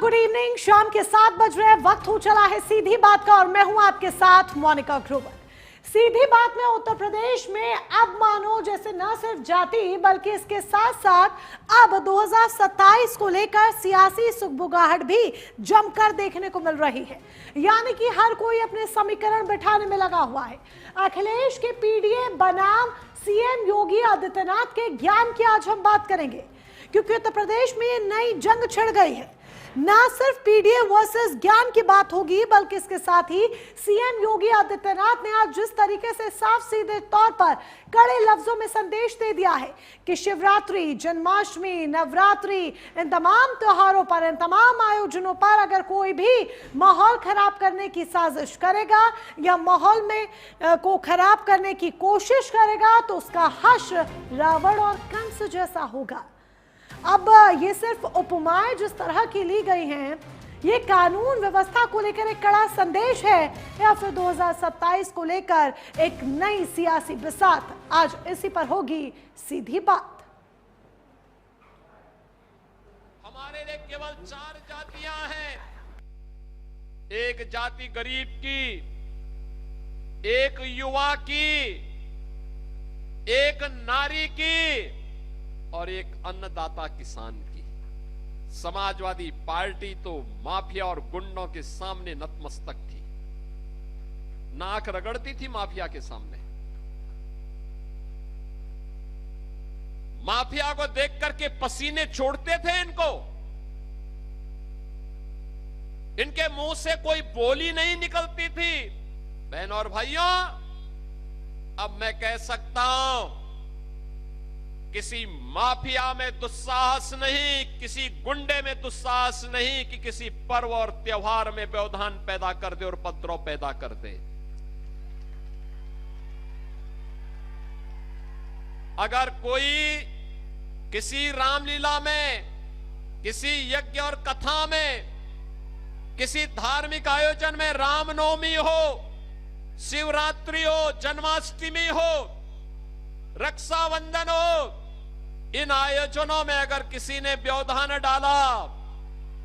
Good evening. शाम के 7 बज रहे, वक्त हो चला है सीधी बात का और मैं हूं आपके साथ मोनिका ग्रोवर। सीधी बात में उत्तर प्रदेश में अब मानो जैसे न सिर्फ जाति बल्कि इसके साथ साथ अब 2027 को लेकर सियासी सुगबुगाहट भी जमकर देखने को मिल रही है। यानी कि हर कोई अपने समीकरण बिठाने में लगा हुआ है। अखिलेश के पीडीए बनाम सीएम योगी आदित्यनाथ के ज्ञान की आज हम बात करेंगे, क्योंकि उत्तर प्रदेश में ये नई जंग छिड़ गई है। ना सिर्फ पीडीए वर्सेस ज्ञान की बात होगी बल्कि इसके साथ ही सीएम योगी आदित्यनाथ ने आज जिस तरीके से साफ सीधे तौर पर कड़े लफ्जों में संदेश दे दिया है कि शिवरात्रि, जन्माष्टमी, नवरात्रि, इन तमाम त्योहारों पर, इन तमाम आयोजनों पर अगर कोई भी माहौल खराब करने की साजिश करेगा या माहौल में को खराब करने की कोशिश करेगा तो उसका हश्र रावण और कंस जैसा होगा। अब ये सिर्फ उपमाएं जिस तरह की ली गई हैं, ये कानून व्यवस्था को लेकर एक कड़ा संदेश है या फिर 2027 को लेकर एक नई सियासी बिसात? आज इसी पर होगी सीधी बात। हमारे लिए केवल 4 जातियां हैं। एक जाति गरीब की, एक युवा की, एक नारी की और एक अन्नदाता किसान की। समाजवादी पार्टी तो माफिया और गुंडों के सामने नतमस्तक थी, नाक रगड़ती थी माफिया के सामने। माफिया को देख करके पसीने छोड़ते थे इनको। इनके मुंह से कोई बोली नहीं निकलती थी। बहनों और भाइयों, अब मैं कह सकता हूं, किसी माफिया में दुस्साहस नहीं, किसी गुंडे में दुस्साहस नहीं कि किसी पर्व और त्योहार में व्यवधान पैदा कर दे और उपद्रव पैदा कर दे। अगर कोई किसी रामलीला में, किसी यज्ञ और कथा में, किसी धार्मिक आयोजन में, रामनवमी हो, शिवरात्रि हो, जन्माष्टमी हो, रक्षाबंधन हो, इन आयोजनों में अगर किसी ने व्यवधान डाला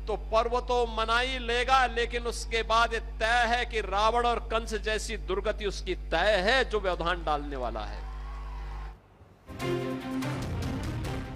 तो पर्व तो मना ही लेगा, लेकिन उसके बाद ये तय है कि रावण और कंस जैसी दुर्गति उसकी तय है जो व्यवधान डालने वाला है।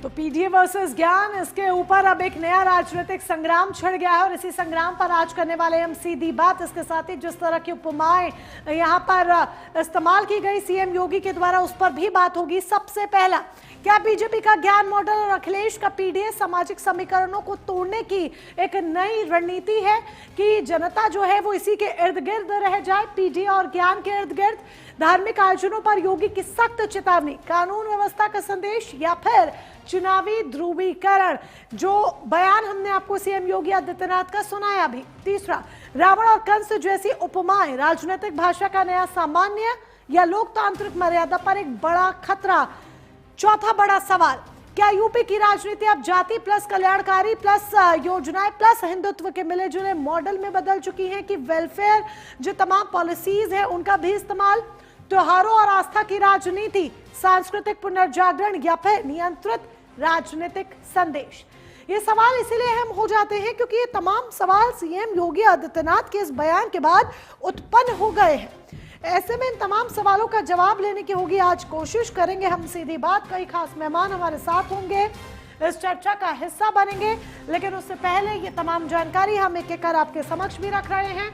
तो पीडीए वर्सेस ज्ञान, इसके ऊपर अब एक नया राजनीतिक संग्राम छिड़ गया है और इसी संग्राम पर आज करने वाले हम सीधी बात। इसके साथ ही जिस तरह की उपमाएं यहां पर इस्तेमाल की गई सीएम योगी के द्वारा, उस पर भी बात होगी। सबसे पहला, क्या बीजेपी का ज्ञान मॉडल और अखिलेश का पीडीए सामाजिक समीकरणों को तोड़ने की एक नई रणनीति है कि जनता जो है वो इसी के इर्द गिर्द रह जाए, पीडीए और ज्ञान के इर्द गिर्द? धार्मिक आयोजनों पर योगी की सख्त चेतावनी, कानून व्यवस्था का संदेश या फिर चुनावी ध्रुवीकरण, जो बयान हमने आपको सीएम योगी आदित्यनाथ का सुनाया भी। तीसरा, रावण और कंस जैसी उपमाएं राजनीतिक भाषा का नया सामान्य या लोकतांत्रिक मर्यादा पर एक बड़ा खतरा? चौथा बड़ा सवाल, क्या यूपी की राजनीति अब जाति प्लस कल्याणकारी प्लस योजनाएं प्लस हिंदुत्व के मिले जुले मॉडल में बदल चुकी हैं कि वेलफेयर जो तमाम पॉलिसीज है उनका भी इस्तेमाल? त्योहारों और आस्था की राजनीति, सांस्कृतिक पुनर्जागरण या फिर नियंत्रित राजनीतिक संदेश? ये सवाल इसीलिए अहम हो जाते हैं क्योंकि ये तमाम सवाल सीएम योगी आदित्यनाथ के इस बयान के बाद उत्पन्न हो गए हैं। ऐसे में इन तमाम सवालों का जवाब लेने की होगी आज कोशिश। करेंगे हम सीधी बात। कई खास मेहमान हमारे साथ होंगे, इस चर्चा का हिस्सा बनेंगे, लेकिन उससे पहले ये तमाम जानकारी हम एक एक कर आपके समक्ष भी रख रहे हैं।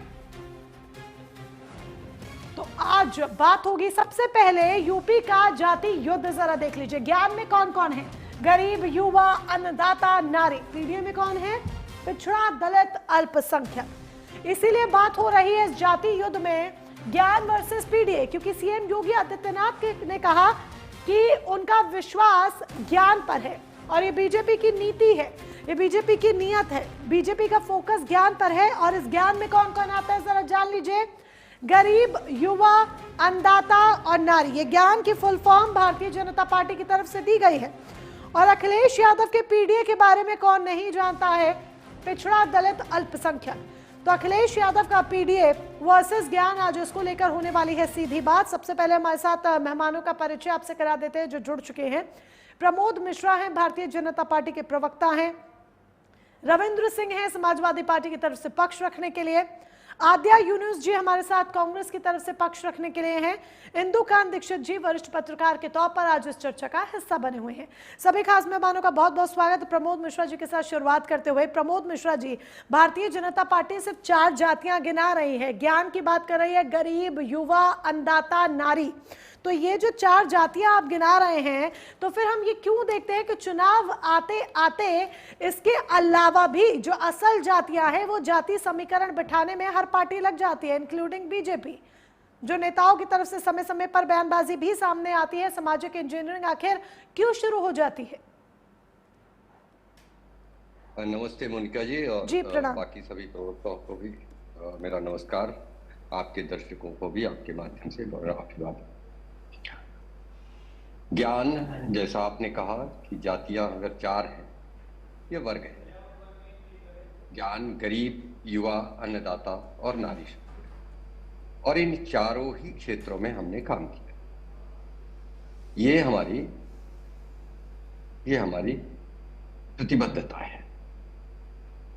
तो आज बात होगी सबसे पहले यूपी का जाति युद्ध। जरा देख लीजिए, ज्ञान में कौन कौन है? गरीब, युवा, अन्नदाता, नारी। पीडीए में कौन है? पिछड़ा, दलित, अल्पसंख्यक। इसीलिए बात हो रही है इस जाति युद्ध में ज्ञान वर्सेस पीडीए, क्योंकि सीएम योगी आदित्यनाथ ने कहा कि उनका विश्वास ज्ञान पर है और ये बीजेपी की नीति है, ये बीजेपी की नीयत है। बीजेपी का फोकस ज्ञान पर है और इस ज्ञान में कौन कौन आता है जरा जान लीजिए। गरीब, युवा, अन्नदाता और नारी, ये ज्ञान की full form Bharatiya Janata party की तरफ से दी गई है। और अखिलेश यादव के पीडीए के बारे में कौन नहीं जानता है? पिछड़ा, दलित, अल्पसंख्यक। तो अखिलेश यादव का पीडीए वर्सेस ज्ञान, आज इसको लेकर होने वाली है सीधी बात। सबसे पहले हमारे साथ मेहमानों का परिचय आपसे करा देते हैं जो जुड़ चुके हैं। प्रमोद मिश्रा हैं, भारतीय जनता पार्टी के प्रवक्ता हैं। रविंद्र सिंह हैं समाजवादी पार्टी की तरफ से पक्ष रखने के लिए, आद्या यूनुस जी हमारे साथ कांग्रेस की तरफ से पक्ष रखने के लिए हैं, इंदुकांत दीक्षित जी वरिष्ठ पत्रकार के तौर पर आज इस चर्चा का हिस्सा बने हुए हैं। सभी खास मेहमानों का बहुत बहुत स्वागत। प्रमोद मिश्रा जी के साथ शुरुआत करते हुए, प्रमोद मिश्रा जी, भारतीय जनता पार्टी सिर्फ 4 जातियां गिना रही है, ज्ञान की बात कर रही है, गरीब, युवा, अन्नदाता, नारी। तो ये जो 4 जातियां आप गिना रहे हैं, तो फिर हम ये क्यों देखते हैं कि चुनाव आते आते इसके अलावा भी जो असल जातियां हैं वो जाति समीकरण बिठाने में हर पार्टी लग जाती है, इंक्लूडिंग बीजेपी, जो नेताओं की तरफ से समय समय पर बयानबाजी भी सामने आती है। सामाजिक इंजीनियरिंग आखिर क्यों शुरू हो जाती है? नमस्ते मोनिका जी, और जी प्रणाम। बाकी सभी प्रवक्ताओं को भी मेरा नमस्कार, आपके दर्शकों को भी आपके माध्यम से आशीर्वाद। ज्ञान, जैसा आपने कहा कि जातियां अगर 4 हैं, ये वर्ग है। ज्ञान, गरीब, युवा, अन्नदाता और नारी, और इन चारों ही क्षेत्रों में हमने काम किया। ये हमारी प्रतिबद्धता है।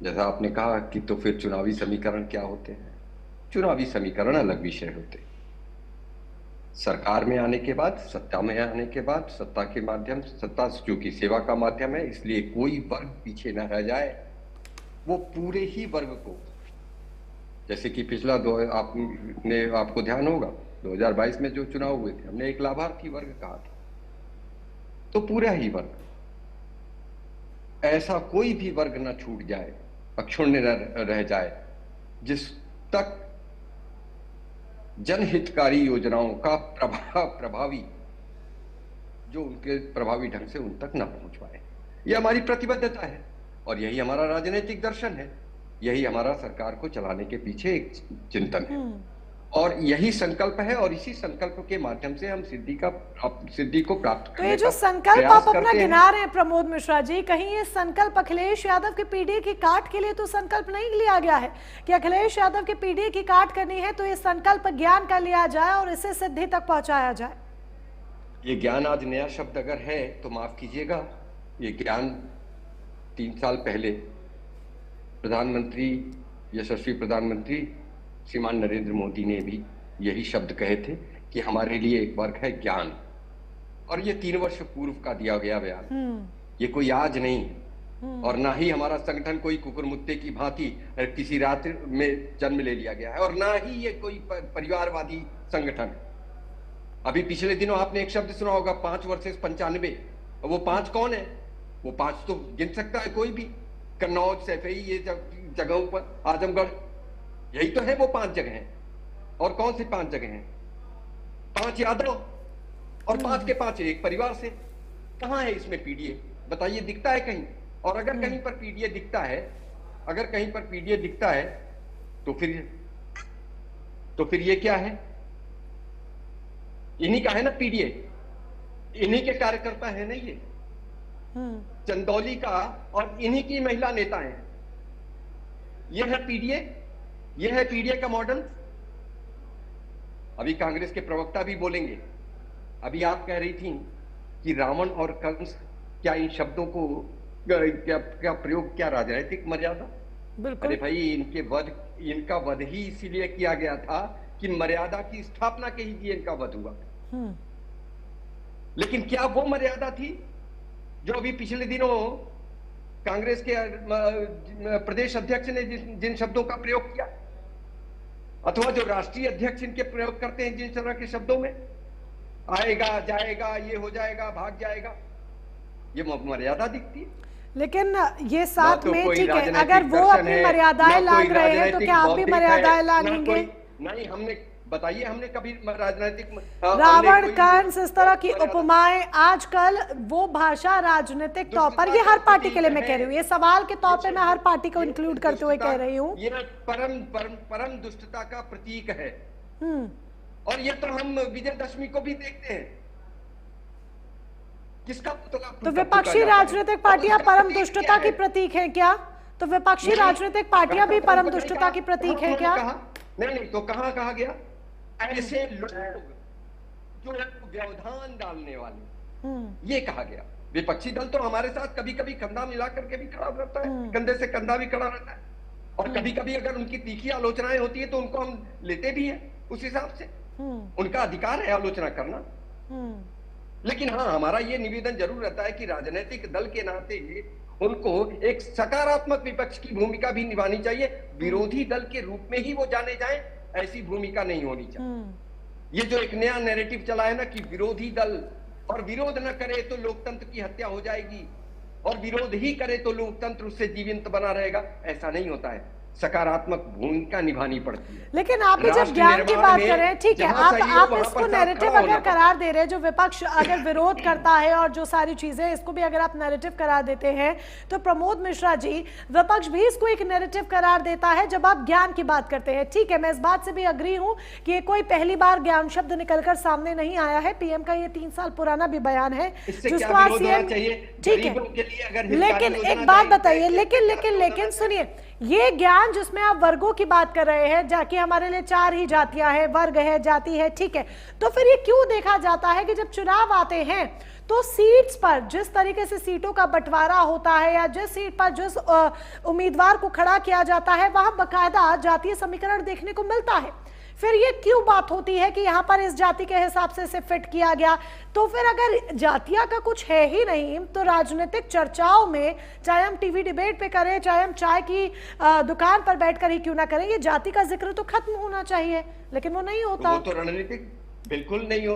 जैसा आपने कहा कि तो फिर चुनावी समीकरण क्या होते हैं? चुनावी समीकरण अलग विषय होते हैं। सरकार में आने के बाद, सत्ता में आने के बाद, सत्ता के माध्यम से, सत्ता चूंकि सेवा का माध्यम है, इसलिए कोई वर्ग पीछे न रह जाए। वो पूरे ही वर्ग को, जैसे कि पिछला आपको ध्यान होगा 2022 में जो चुनाव हुए थे, हमने एक लाभार्थी वर्ग कहा था, तो पूरा ही वर्ग, ऐसा कोई भी वर्ग न छूट जाए, अक्षुण्ण न रह जाए, जिस तक जनहितकारी योजनाओं का प्रभावी जो उनके प्रभावी ढंग से उन तक न पहुंच पाए। यह हमारी प्रतिबद्धता है और यही हमारा राजनीतिक दर्शन है, यही हमारा सरकार को चलाने के पीछे एक चिंतन है और यही संकल्प है, और इसी संकल्प के माध्यम से हम सिद्धि को प्राप्त तो ये जो संकल्प आप अपना गिना रहे हैं प्रमोद मिश्रा जी, कहीं ये संकल्प अखिलेश यादव के पीढ़ी की काट के लिए तो संकल्प नहीं लिया गया है कि अखिलेश यादव के पीढ़ी की काट करनी है तो ये संकल्प ज्ञान का लिया जाए और इसे सिद्धि तक पहुंचाया जाए? ये ज्ञान आज नया शब्द अगर है तो माफ कीजिएगा, ये ज्ञान 3 साल पहले प्रधानमंत्री, यशस्वी प्रधानमंत्री श्रीमान नरेंद्र मोदी ने भी यही शब्द कहे थे कि हमारे लिए एक वर्ग है ज्ञान, और ये 3 वर्ष पूर्व का दिया गया बयान, ये कोई आज नहीं, और ना ही हमारा संगठन कोई कुकुरमुत्ते की भांति किसी रात में जन्म ले लिया गया है, और ना ही ये कोई परिवारवादी संगठन। अभी पिछले दिनों आपने एक शब्द सुना होगा, 5 वर्सेस 95। वो 5 कौन है? वो 5 तो गिन सकता है कोई भी, कन्नौज, सैफई, ये जगहों पर, आजमगढ़, यही तो है वो 5 जगह हैं। और कौन सी 5 जगह हैं? 5 यादव और 5 के 5 एक परिवार से। कहां है इसमें पीडीए? बताइए, दिखता है कहीं? और अगर कहीं पर पीडीए दिखता है, तो फिर ये क्या है? इन्हीं का है ना पीडीए, इन्हीं के कार्यकर्ता है ना ये, चंदौली का, और इन्हीं की महिला नेता हैं। ये है पीडीए, ये है पीडीए का मॉडल। अभी कांग्रेस के प्रवक्ता भी बोलेंगे। अभी आप कह रही थी कि रावण और कंस, क्या इन शब्दों को क्या प्रयोग, क्या राजनीतिक मर्यादा? अरे भाई, इनका वध ही इसीलिए किया गया था कि मर्यादा की स्थापना के लिए इनका वध हुआ। लेकिन क्या वो मर्यादा थी जो अभी पिछले दिनों कांग्रेस के प्रदेश अध्यक्ष ने जिन शब्दों का प्रयोग किया, अथवा जो राष्ट्रीय अध्यक्ष इनके प्रयोग करते हैं जिन तरह के शब्दों में, आएगा, जाएगा, ये हो जाएगा, भाग जाएगा, ये मर्यादा दिखती है? लेकिन ये साथ में ठीक है, अगर वो अपनी मर्यादाएं लांघ रहे हैं तो क्या आप भी मर्यादाएं लांघेंगे? नहीं, हमने, बताइए, हमने कभी राजनीतिक रावण, कंस, इस तरह की उपमाएं आजकल वो भाषा राजनीतिक तौर पर, ये हर पार्टी के लिए मैं कह रही हूँ, ये सवाल के तौर पे मैं हर पार्टी को इंक्लूड करते हुए कह रही हूँ, ये परम दुष्टता का प्रतीक है। और ये तो हम विजयदशमी को भी देखते हैं। किसका पुतला? तो विपक्षी राजनीतिक पार्टियां परम दुष्टता की प्रतीक है क्या? तो विपक्षी राजनीतिक पार्टियां भी परम दुष्टता की प्रतीक है क्या? नहीं, तो कहाँ कहा गया? ऐसे लोग जो व्यवधान डालने वाले, ये कहा गया। विपक्षी दल तो हमारे साथ कभी कभी कंधा मिला करके भी खड़ा रहता है, कंधे से कंधा भी खड़ा रहता है, और कभी कभी अगर उनकी तीखी आलोचनाएं होती है तो उनको हम लेते भी हैं उस हिसाब से, उनका अधिकार है आलोचना करना। लेकिन हाँ, हमारा ये निवेदन जरूर रहता है कि राजनीतिक दल के नाते उनको एक सकारात्मक विपक्ष की भूमिका भी निभानी चाहिए, विरोधी दल के रूप में ही वो जाने जाएं, ऐसी भूमिका नहीं होनी चाहिए। ये जो एक नया नैरेटिव चला है ना कि विरोधी दल, और विरोध न करे तो लोकतंत्र की हत्या हो जाएगी, और विरोध ही करे तो लोकतंत्र उससे जीवंत बना रहेगा, ऐसा नहीं होता है। सकारात्मक भूमिका निभानी पड़ती है। लेकिन आप जब ज्ञान की बात कर रहे हैं, ठीक है, आप इसको नैरेटिव अगर करार दे रहे हैं, जो विपक्ष अगर विरोध करता है और जो सारी चीजें, इसको भी अगर आप नैरेटिव करार देते हैं, तो प्रमोद मिश्रा जी, विपक्ष भी इसको एक नैरेटिव करार देता है जब आप ज्ञान की बात करते हैं। ठीक है, मैं इस बात से भी अग्री हूं कि ये कोई पहली बार ज्ञान शब्द निकलकर सामने नहीं आया है, पीएम का ये 3 साल पुराना भी बयान है जिसको आज सीएम, ठीक है, लेकिन एक बात बताइए, लेकिन सुनिए, ये ज्ञान जिसमें आप वर्गों की बात कर रहे हैं, जाके हमारे लिए 4 ही जातियां हैं, वर्ग है, जाति है, ठीक है, तो फिर ये क्यों देखा जाता है कि जब चुनाव आते हैं तो सीट्स पर जिस तरीके से सीटों का बंटवारा होता है या जिस सीट पर जिस उम्मीदवार को खड़ा किया जाता है वहां बकायदा जातीय समीकरण देखने को मिलता है, फिर ये क्यों बात होती है कि यहाँ पर इस जाति के हिसाब से इसे फिट किया गया? तो फिर अगर जातियां का कुछ है ही नहीं तो राजनीतिक चर्चाओं में, चाहे हम टीवी डिबेट पे करें, चाहे हम चाय की दुकान पर बैठकर ही क्यों ना करें, ये जाति का जिक्र तो खत्म होना चाहिए, लेकिन वो नहीं होता। वो तो रणनीतिक बिल्कुल नहीं हो।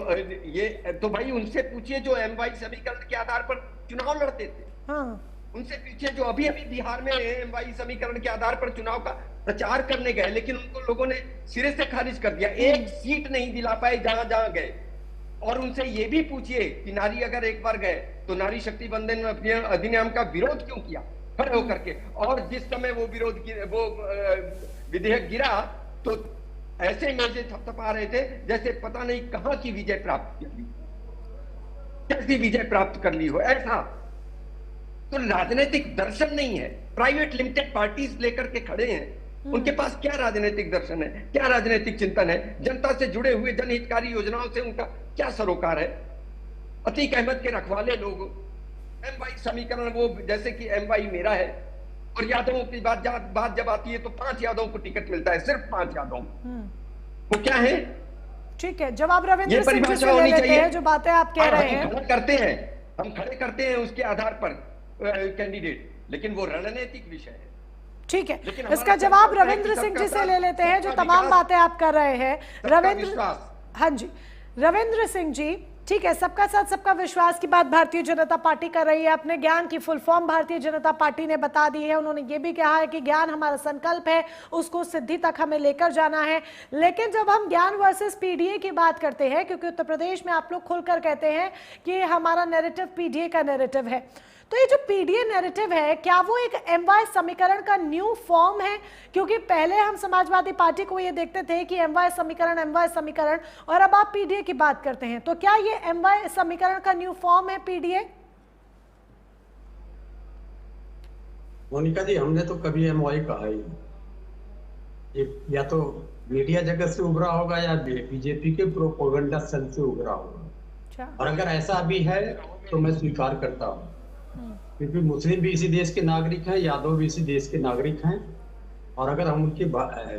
ये तो भाई उनसे पूछिए जो MY समीकरण के आधार पर चुनाव लड़ते थे। हाँ, उनसे पूछिए जो अभी बिहार में MY समीकरण के आधार पर चुनाव का प्रचार करने गए, लेकिन उनको लोगों ने सिरे से खारिज कर दिया, एक सीट नहीं दिला पाए जहां जहां गए। और उनसे ये भी पूछिए कि नारी अगर एक बार गए तो नारी शक्ति बंधन अधिनियम का विरोध क्यों किया खड़े होकर के, और जिस समय वो विधेयक गिरा तो ऐसे मेजे थपथपा रहे थे जैसे पता नहीं कहां की विजय प्राप्त कर ली, कैसी विजय प्राप्त कर ली हो। ऐसा तो राजनीतिक दर्शन नहीं है, प्राइवेट लिमिटेड पार्टीज लेकर के खड़े हैं, उनके पास क्या राजनीतिक दर्शन है, क्या राजनीतिक चिंतन है, जनता से जुड़े हुए जनहितकारी योजनाओं से उनका क्या सरोकार है। अतीक अहमद के रखवाले लोग, MY समीकरण वो जैसे कि MY मेरा है, और यादवों की बात जब आती है तो 5 यादवों को टिकट मिलता है, सिर्फ 5 यादवों। वो क्या है? ठीक है, जवाब रविंद्र सिंह जी से ले लेते हैं, जो बातें आप कह रहे हैं। हम खड़े करते हैं उसके आधार पर कैंडिडेट, लेकिन वो रणनीतिक विषय है। ठीक है, इसका जवाब रविंद्र सिंह जी से ले लेते हैं, जो तमाम बातें आप कर रहे हैं। रविंद्र, हाँ जी, रविंद्र सिंह जी, ठीक है, सबका साथ सबका विश्वास की बात भारतीय जनता पार्टी कर रही है। अपने ज्ञान की full form Bharatiya Janata party ने बता दी है। उन्होंने ये भी कहा है कि ज्ञान हमारा संकल्प है, उसको सिद्धि तक हमें लेकर जाना है। लेकिन जब हम ज्ञान वर्सेस PDA की बात करते हैं, क्योंकि उत्तर प्रदेश में आप लोग खुलकर कहते हैं कि हमारा नैरेटिव PDA का नैरेटिव है, तो ये जो PDA नैरेटिव है, क्या वो एक MY समीकरण का न्यू फॉर्म है? क्योंकि पहले हम समाजवादी पार्टी को ये देखते थे कि MY समीकरण, और अब आप PDA की बात करते हैं, तो क्या ये MY समीकरण का न्यू फॉर्म है PDA? मोनिका जी, हमने तो कभी MY कहा ही, ये या तो मीडिया जगत से उभरा होगा या बीजेपी के प्रोपेगेंडा सेल से उभरा होगा। और अगर ऐसा भी है तो मैं स्वीकार करता हूँ, क्योंकि मुस्लिम भी इसी देश के नागरिक हैं, यादव भी इसी देश के नागरिक हैं, और अगर हम उनकी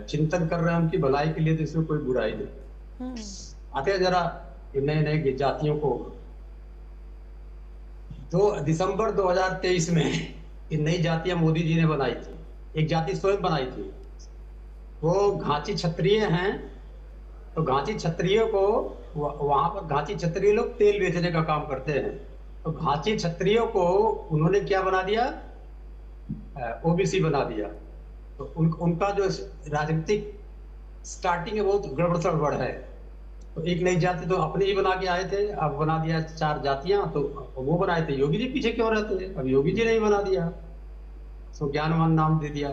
चिंतन कर रहे हैं उनकी भलाई के लिए तो इसमें कोई बुराई नहीं। आते हैं जरा नए नए जातियों को। 2 दिसंबर 2023 में ये नई जातियां मोदी जी ने बनाई थी, एक जाति स्वयं बनाई थी, वो घाची क्षत्रिय हैं। तो घाची क्षत्रिय को वहां पर घाची क्षत्रिय लोग तेल बेचने का काम करते हैं, तो घाची क्षत्रियों को उन्होंने क्या बना दिया, OBC बना दिया। तो उनका जो राजनीतिक स्टार्टिंग है बहुत गड़बड़ है। तो एक नई जाति तो अपने ही बना के आए थे, अब बना दिया 4 जातियां। तो वो बनाए थे, योगी जी पीछे क्यों रहते हैं? अब योगी जी ने ही बना दिया, तो ज्ञानवान नाम दे दिया।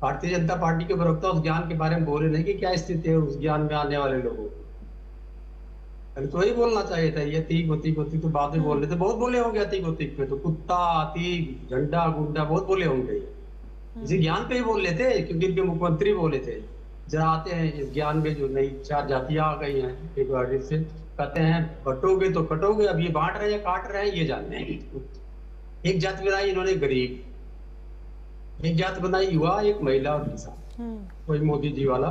भारतीय जनता पार्टी के प्रवक्ता उस ज्ञान के बारे में बोले नहीं कि क्या स्थिति है उस ज्ञान में आने वाले लोगों को, तो वही बोलना चाहिए था। ये तीक होती तो बाद में बोल रहे थे, बहुत बोले होंगे अतीक पे, तो कुत्ता, अतीक, झंडा, गुंडा बहुत बोले होंगे, इसी ज्ञान पे ही बोल लेते, क्योंकि इनके मुख्यमंत्री बोले थे। जरा आते हैं इस ज्ञान में जो नई 4 जातियां आ गई हैं एक बार से, कहते हैं बटोगे तो कटोगे, अब ये बांट रहे हैं या काट रहे हैं ये जानते हैं। एक जाति बनाई इन्होंने गरीब, एक जाति बनाई युवा, एक महिला और किसान। वही मोदी जी वाला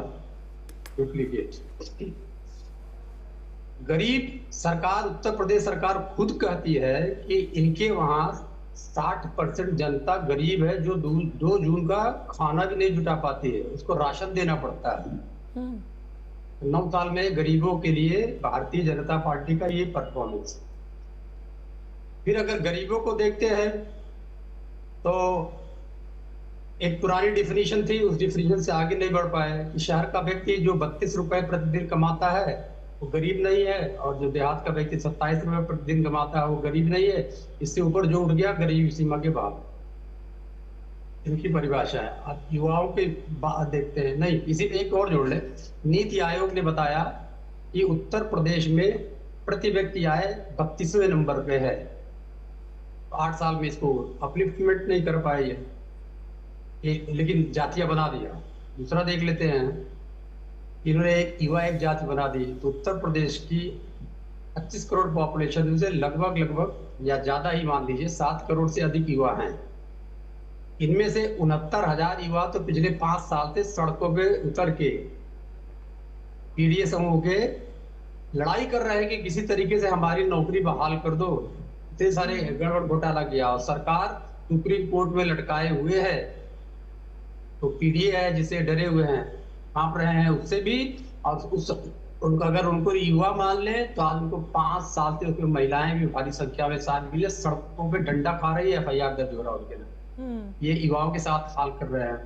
डुप्लीकेट। गरीब सरकार, उत्तर प्रदेश सरकार खुद कहती है कि इनके वहां 60% जनता गरीब है, जो 2 जून का खाना भी नहीं जुटा पाती है, उसको राशन देना पड़ता है। 9 साल में गरीबों के लिए भारतीय जनता पार्टी का ये परफॉर्मेंस। फिर अगर गरीबों को देखते हैं तो एक पुरानी डिफिनीशन थी, उस डिफिनीशन से आगे नहीं बढ़ पाए कि शहर का व्यक्ति जो 32 रुपए प्रतिदिन कमाता है वो गरीब नहीं है, और जो देहात का व्यक्ति 27 रुपए प्रतिदिन कमाता है वो गरीब नहीं है। इससे ऊपर जो उठ गया गरीब सीमा के बाहर, इनकी परिभाषा है। आप युवाओं के बात देखते हैं, नहीं इसी पे एक और जोड़ ले। नीति आयोग ने बताया कि उत्तर प्रदेश में प्रति व्यक्ति आय 32वें नंबर पे है। 8 साल में इसको अपलिफ्टमेंट नहीं कर पाए ये, लेकिन जातियां बना दिया। दूसरा देख लेते हैं, इन्होंने एक युवा एक जाति बना दी। तो उत्तर प्रदेश की 25 करोड़ पॉपुलेशन से लगभग या ज्यादा ही मान लीजिए 7 करोड़ से अधिक युवा हैं। इनमें से 69,000 युवा तो पिछले 5 साल से सड़कों पे उतर के पीडीए समूह के लड़ाई कर रहे हैं कि किसी तरीके से हमारी नौकरी बहाल कर दो। इतने सारे गड़बड़ घोटाला किया और सरकार सुप्रीम कोर्ट में लटकाए हुए है। तो पीडीए है जिसे डरे हुए हैं, कांप रहे हैं उससे भी। और उनका अगर उनको युवा मान ले तो आज उनको 5 साल से उसमें महिलाएं भी भारी संख्या में शामिल हुई है, सड़कों पे डंडा खा रही है, FIR दर्ज हो रहा है उनके लिए। ये युवाओं के साथ हाल कर रहे हैं।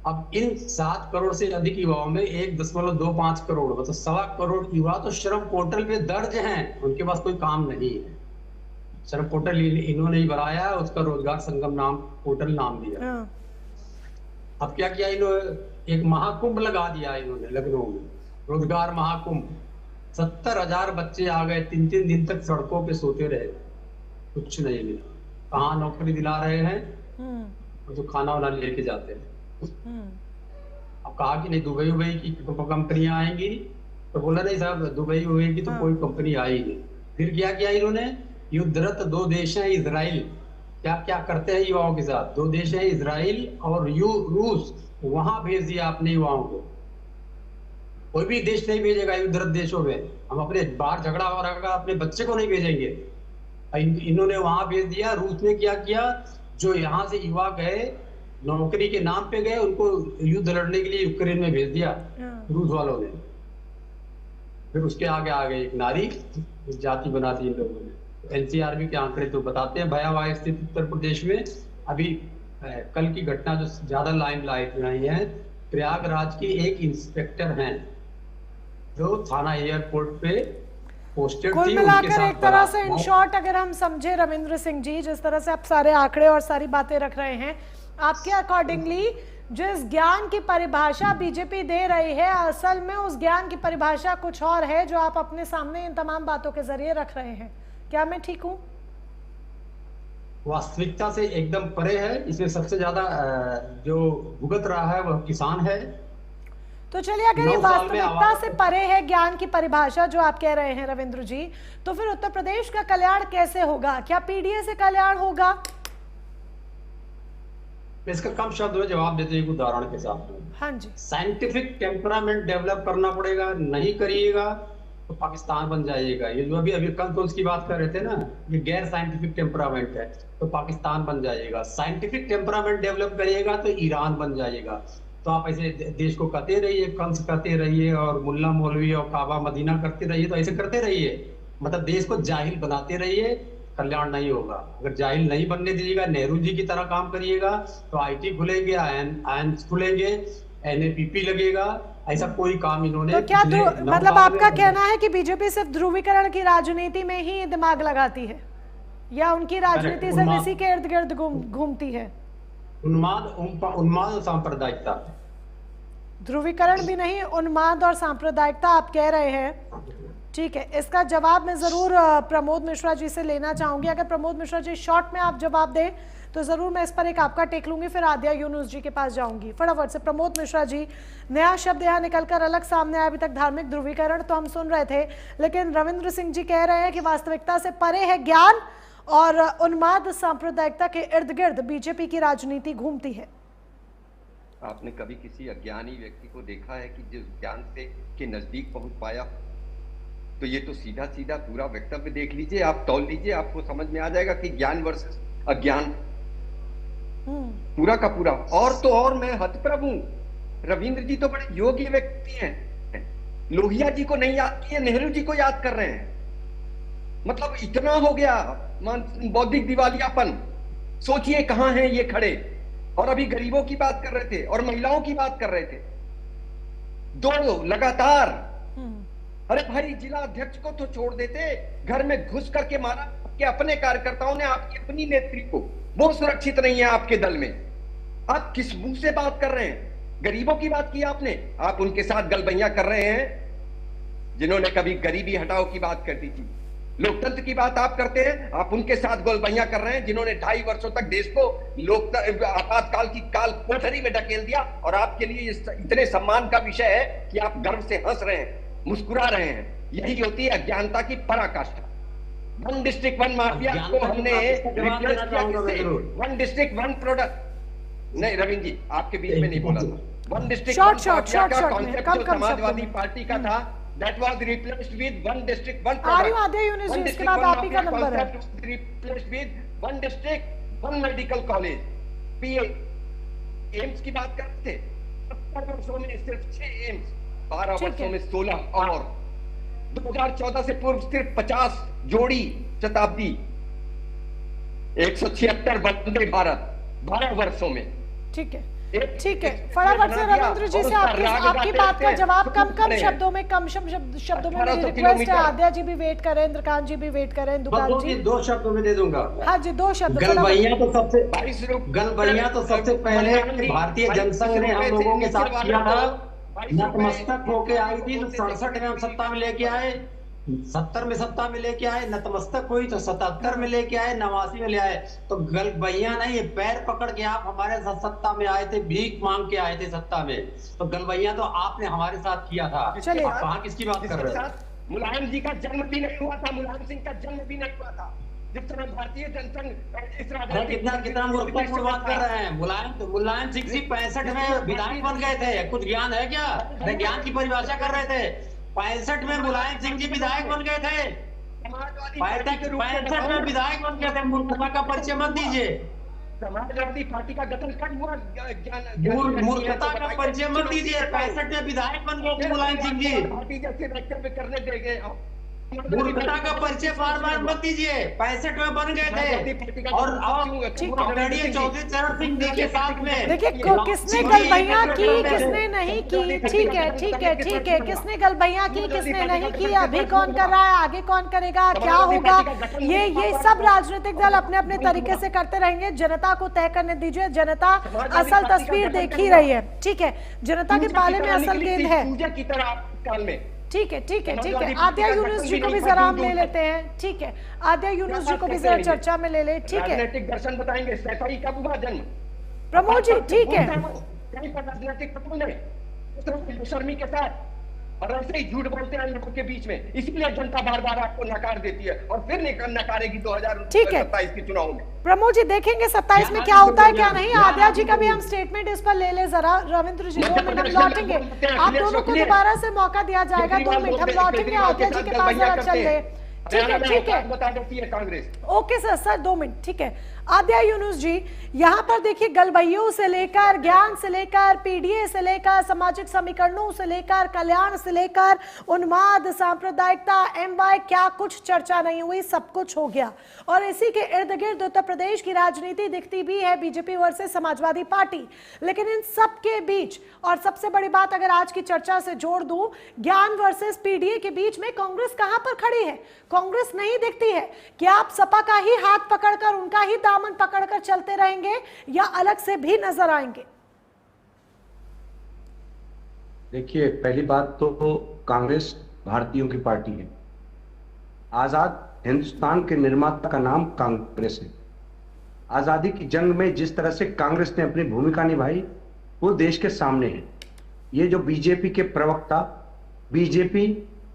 अब इन 7 करोड़ से अधिक युवाओं में 1.25 करोड़ मतलब 1.25 करोड़ युवा तो श्रम पोर्टल पे दर्ज हैं, उनके पास कोई काम नहीं है। श्रम पोर्टल इन्होंने ही बनाया, उसका रोजगार संगम नाम पोर्टल नाम दिया। अब क्या किया इन्होंने, एक महाकुंभ लगा दिया इन्होंने लखनऊ में, रोजगार महाकुंभ। 70,000 बच्चे आ गए, 3-3 दिन तक सड़कों पे सोते रहे, कुछ नहीं मिला। कहाँ नौकरी दिला रहे हैं, तो खाना वाना लेके जाते हैं। अब कहा कि नहीं दुबई की कंपनियां आएंगी, तो बोला नहीं साहब दुबई की तो कोई कंपनी आई नहीं। फिर क्या किया इन्होंने, युद्धरत 2 देश हैं इजराइल, क्या क्या करते हैं युवाओं के साथ। 2 देश हैं इजराइल और रूस, वहां भेज दिया अपने युवाओं को। कोई भी देश नहीं भेजेगा युद्धरत देशों में, हम अपने बाहर झगड़ा हो रहा है अपने बच्चे को नहीं भेजेंगे। इन्होंने वहां भेज दिया। रूस ने क्या किया, जो यहाँ से युवा गए नौकरी के नाम पे गए, उनको युद्ध लड़ने के लिए यूक्रेन में भेज दिया रूस वालों ने। फिर उसके आगे आ गए एक नारी जाति बना दी इन लोगों ने। एनसीआरबी के आंकड़े तो बताते हैं भयावह स्थिति उत्तर प्रदेश में। अभी कल की घटना जो ज्यादा लाइमलाइट में आई है, प्रयागराज की एक इंस्पेक्टर हैं जो थाना एयरपोर्ट पे पोस्टेड कुल थी। मिलाकर एक तरह से इन शॉर्ट अगर हम समझे रविंद्र सिंह जी, जिस तरह से आप सारे आंकड़े और सारी बातें रख रहे हैं, आपके अकॉर्डिंगली जिस ज्ञान की परिभाषा बीजेपी दे रही है, असल में उस ज्ञान की परिभाषा कुछ और है जो आप अपने सामने इन तमाम बातों के जरिए रख रहे हैं। क्या मैं ठीक हूँ? वास्तविकता से एकदम परे है। इसमें सबसे ज्यादा जो भुगत रहा है वह किसान है। तो चलिए, अगर ये वास्तविकता से परे है ज्ञान की परिभाषा जो आप कह रहे हैं रविंद्र जी, तो फिर उत्तर प्रदेश का कल्याण कैसे होगा? क्या पीडीए से कल्याण होगा? इसका कम शब्द में जवाब देते हैं एक उदाहरण के साथ। हाँ जी। साइंटिफिक टेम्परामेंट डेवलप करना पड़ेगा, नहीं करिएगा तो पाकिस्तान बन जाइएगा। ये जो अभी कल तो उसकी बात कर रहे थे ना, ये गैर साइंटिफिक टेम्परामेंट है तो पाकिस्तान बन जाइएगा। साइंटिफिक टेम्परामेंट डेवलप करिएगा तो ईरान बन जाइएगा। तो आप ऐसे देश को कहते रहिए, कंस करते रहिए और मुल्ला मौलवी और काबा मदीना करते रहिए, तो ऐसे करते रहिए, मतलब देश को जाहिल बनाते रहिए, कल्याण नहीं होगा। अगर जाहिल नहीं बनने दीजिएगा, नेहरू जी की तरह काम करिएगा तो आईटी खुलेंगे, आयंस खुलेंगे, एनएपीपी लगेगा। ऐसा कोई काम इन्होंने तो क्या मतलब आपका कहना है कि बीजेपी सिर्फ ध्रुवीकरण की राजनीति में ही दिमाग लगाती है, या उनकी राजनीति सिर्फ इसी के इर्द गिर्द घूमती है? उन्माद और सांप्रदायिकता। ध्रुवीकरण भी नहीं, उन्माद और सांप्रदायिकता आप कह रहे हैं। ठीक है, इसका जवाब मैं जरूर प्रमोद मिश्रा जी से लेना चाहूंगी। अगर प्रमोद मिश्रा जी शॉर्ट में आप जवाब दें तो जरूर मैं इस पर एक आपका टेक लूंगी, फिर आद्या यूनुस जी के पास जाऊंगी। फटाफट से प्रमोद मिश्रा जी, नया शब्द यहाँ निकलकर अलग सामने आया। अभी तक धार्मिक ध्रुवीकरण तो हम सुन रहे थे, लेकिन रविंद्र सिंह जी कह रहे हैं कि वास्तविकता से परे है ज्ञान और उन्माद सांप्रदायिकता के इर्द गिर्द बीजेपी की राजनीति घूमती है। आपने कभी किसी अज्ञानी व्यक्ति को देखा है कि जिस ज्ञान से के नजदीक पहुंच पाया? तो ये तो सीधा सीधा पूरा वक्तव्य देख लीजिए, आप तौल लीजिए, आपको समझ में आ जाएगा कि ज्ञान वर्सेस अज्ञान पूरा का पूरा। और तो और मैं हतप्रभ हूं, रविंद्र जी तो बड़े योग्य व्यक्ति हैं, लोहिया जी को नहीं याद किए, नेहरू जी को याद कर रहे हैं। मतलब इतना हो गया बौद्धिक दिवालियापन। सोचिए कहां हैं ये खड़े, और अभी गरीबों की बात कर रहे थे और महिलाओं की बात कर रहे थे, दो लगातार। अरे भाई, जिला अध्यक्ष को तो छोड़ देते, घर में घुस करके मारा कि अपने कार्यकर्ताओं ने, आपकी अपनी नेत्री को, वो सुरक्षित नहीं है आपके दल में। आप किस मुंह से बात कर रहे हैं? गरीबों की बात की आपने, आप उनके साथ गलबैया कर रहे हैं जिन्होंने कभी गरीबी हटाओ की बात कर दी थी। लोकतंत्र की बात आप करते हैं, आप उनके साथ गोलबैया कर रहे हैं जिन्होंने 2.5 वर्षों तक देश को आपातकाल की काल कोठरी में ढकेल दिया। और आपके लिए इतने सम्मान का विषय है कि आप गर्व से हंस रहे हैं, मुस्कुरा रहे हैं। यही होती है अज्ञानता की पराकाष्ठा। वन डिस्ट्रिक्ट वन माफिया को हमने रिप्लेस किया किससे? One district one product. नहीं रविंद्र जी, आपके बीच में नहीं बोला था। वन डिस्ट्रिक्ट वन माफिया का कॉन्सेप्ट जो समाजवादी पार्टी का था, that was replaced with one district one product। आद्या यूनुस जी, इसके बाद आप ही का नंबर है। replaced with one district one medical college। PA AIIMS की बात करते थे, 70 वर्षों में सिर्फ 6 एम्स, 12 वर्षों में 16 और 2014 से पूर्व सिर्फ 50 जोड़ी शताब्दी, 176 वंदे भारत 12 वर्षों में। ठीक है, ठीक है। फटाफट से रविंद्र जी से आपकी बात का जवाब कम शब्दों में, कम शब्दों में मेरी रिक्वेस्ट है। आद्या जी भी वेट करें, इंद्रकांत जी भी वेट करें, दुकान जी 2 शब्दों में दे दूंगा। हाँ जी, 2 शब्द। गलबैया तो सबसे पहले भारतीय जनसंघ ने हम लोगों के साथ किया था। नतमस्तक होके आई थी तो 67 में हम सत्ता में लेके आए, 70 में सत्ता में लेके आए, नतमस्तक हुई तो 77 में लेके आए, 89 में ले आए। तो गलबैया नहीं, ये पैर पकड़ के आप हमारे साथ सत्ता में आए थे, भीख मांग के आए थे सत्ता में। तो गलबैया तो आपने हमारे साथ किया था। चलिए, आप कहाँ किसकी बात कर रहे हैं? मुलायम जी का जन्म भी नहीं हुआ था, मुलायम सिंह का जन्म भी नहीं हुआ था। जिस तरह भारतीय जनसंघ कितना मूर्खतापूर्ण बात कर रहे हैं। मुलायम सिंह जी 65 में विधायक बन गए थे, कुछ ज्ञान है क्या? अरे ज्ञान की परिभाषा कर रहे थे। 65 में मुलायम सिंह जी विधायक बन गए थे, 65 में विधायक बन गए थे। मूर्खता का परिचय मत दीजिए, समाजवादी पार्टी का गठन कब हुआ? मूर्खता का परिचय मत दीजिए। 65 में विधायक बन गए थे मुलायम सिंह जी। पार्टी जैसे वक्तव्य करने देंगे? मूर्खता का परिचय बार मत दीजिए। 65 में बन गए थे और आदरणीय चौधरी चरण सिंह जी के साथ में देखिए किसने गलबैया की, किसने नहीं की। ठीक है, ठीक है, ठीक है। किसने गलबैया की, किसने नहीं की, अभी कौन कर रहा है, आगे कौन करेगा, क्या होगा, ये सब राजनीतिक दल अपने अपने तरीके से करते रहेंगे। जनता को तय करने दीजिए, जनता असल तस्वीर देख ही रही है। ठीक है, जनता के पाले में असल गेंद है। ठीक है, ठीक है, ठीक है। आद्या यूनुस जी को भी जरा हम ले लेते हैं। ठीक है, आद्या यूनुस जी को भी जरा चर्चा में ले ले। ठीक है, राजनीतिक दर्शन बताएंगे। सैफई कब हुआ जन्म? प्रमोद जी, ठीक है। राजनीतिक शर्मी के साथ और ऐसे ही झूठ बोलते हैं लोगों के बीच में, इसीलिए जनता बार बार आपको नकार देती है और फिर नकारेगी 2027 के चुनाव में। प्रमोद जी, देखेंगे 27 में क्या होता है क्या नहीं। आद्या जी का भी हम स्टेटमेंट इस पर ले ले जरा। रविंद्र जी 2 मिनट हम लौटेंगे, आप दोनों को दोबारा से मौका दिया जाएगा। 2 मिनट हम लौटेंगे, आद्या जी के पास जरा चल ले। ठीक है, ठीक है, बता देती है कांग्रेस। Okay sir 2 minute. ठीक है, आद्या यूनुस जी, यहाँ पर देखिए गलबैयों से लेकर, ज्ञान से लेकर, पीडीए से लेकर, सामाजिक समीकरणों से लेकर, कल्याण से लेकर, उन्माद, सांप्रदायिकता, एमवाय, क्या कुछ चर्चा नहीं हुई, सब कुछ हो गया। और इसी के इर्द गिर्द उत्तर प्रदेश की राजनीति दिखती भी है, बीजेपी वर्सेस समाजवादी पार्टी। लेकिन इन सब के बीच, और सबसे बड़ी बात अगर आज की चर्चा से जोड़ दूं, ज्ञान वर्सेस पीडीए के बीच में कांग्रेस कहां पर खड़ी है? कांग्रेस नहीं दिखती है। क्या आप सपा का ही हाथ पकड़कर, उनका ही दामन पकड़कर चलते रहेंगे या अलग से भी नजर आएंगे? देखिए, पहली बात तो कांग्रेस भारतीयों की पार्टी है आजाद हिंदुस्तान के निर्माता का नाम कांग्रेस है। आजादी की जंग में जिस तरह से कांग्रेस ने अपनी भूमिका निभाई वो देश के सामने है। ये जो बीजेपी के प्रवक्ता, बीजेपी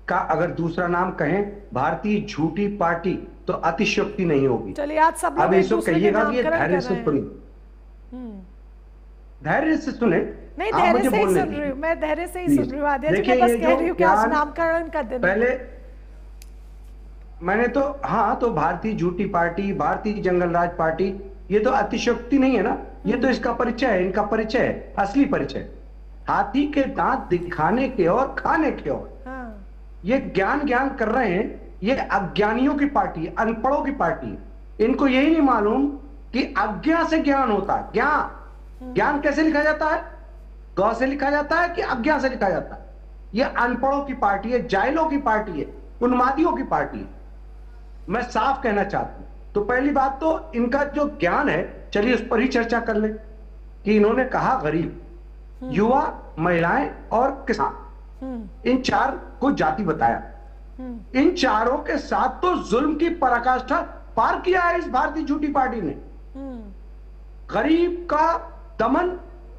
का अगर दूसरा नाम कहें भारतीय झूठी पार्टी, तो अतिशयोक्ति नहीं होगी। चलिए आज सब अब लोग एक इसको दूसरे के कहिएगा कि ये नामकरण धैर्य कर से रहे हैं। सुनिए, धैर्य से सुने। नहीं, आप धैर्य मुझे से ही बोलने सुन रही दीजिए। हूँ, मैं धैर्य से ही सुन रही हूँ आद्या जी। देखिए, मैं बस ये कह जो रही हूँ कि आज ज्ञान- नामकरण का दिन है। पहले मैंने तो तो भारतीय झूठी पार्टी, भारतीय जंगल राज पार्टी, ये तो अतिशयोक्ति नहीं है ना, ये तो इसका परिचय है, इनका परिचय है, असली परिचय। हाथी के दांत दिखाने के और खाने के और हाँ। ये ज्ञान कर रहे हैं। ये अज्ञानियों की पार्टी है, अनपढ़ों की पार्टी है। इनको यही नहीं मालूम कि अज्ञा से ज्ञान होता है। ज्ञान कैसे लिखा जाता है? गौ से लिखा जाता है कि अज्ञा से लिखा जाता है? ये अनपढ़ों की पार्टी है, जाहिलों की पार्टी है, उन्मादियों की पार्टी है। मैं साफ कहना चाहता हूं। तो पहली बात तो इनका जो ज्ञान है, चलिए उस पर ही चर्चा कर ले कि इन्होंने कहा गरीब, युवा, महिलाएं और किसान, इन चार को जाति बताया। इन चारों के साथ तो जुल्म की पराकाष्ठा पार किया है इस भारतीय झूठी पार्टी ने। गरीब का दमन,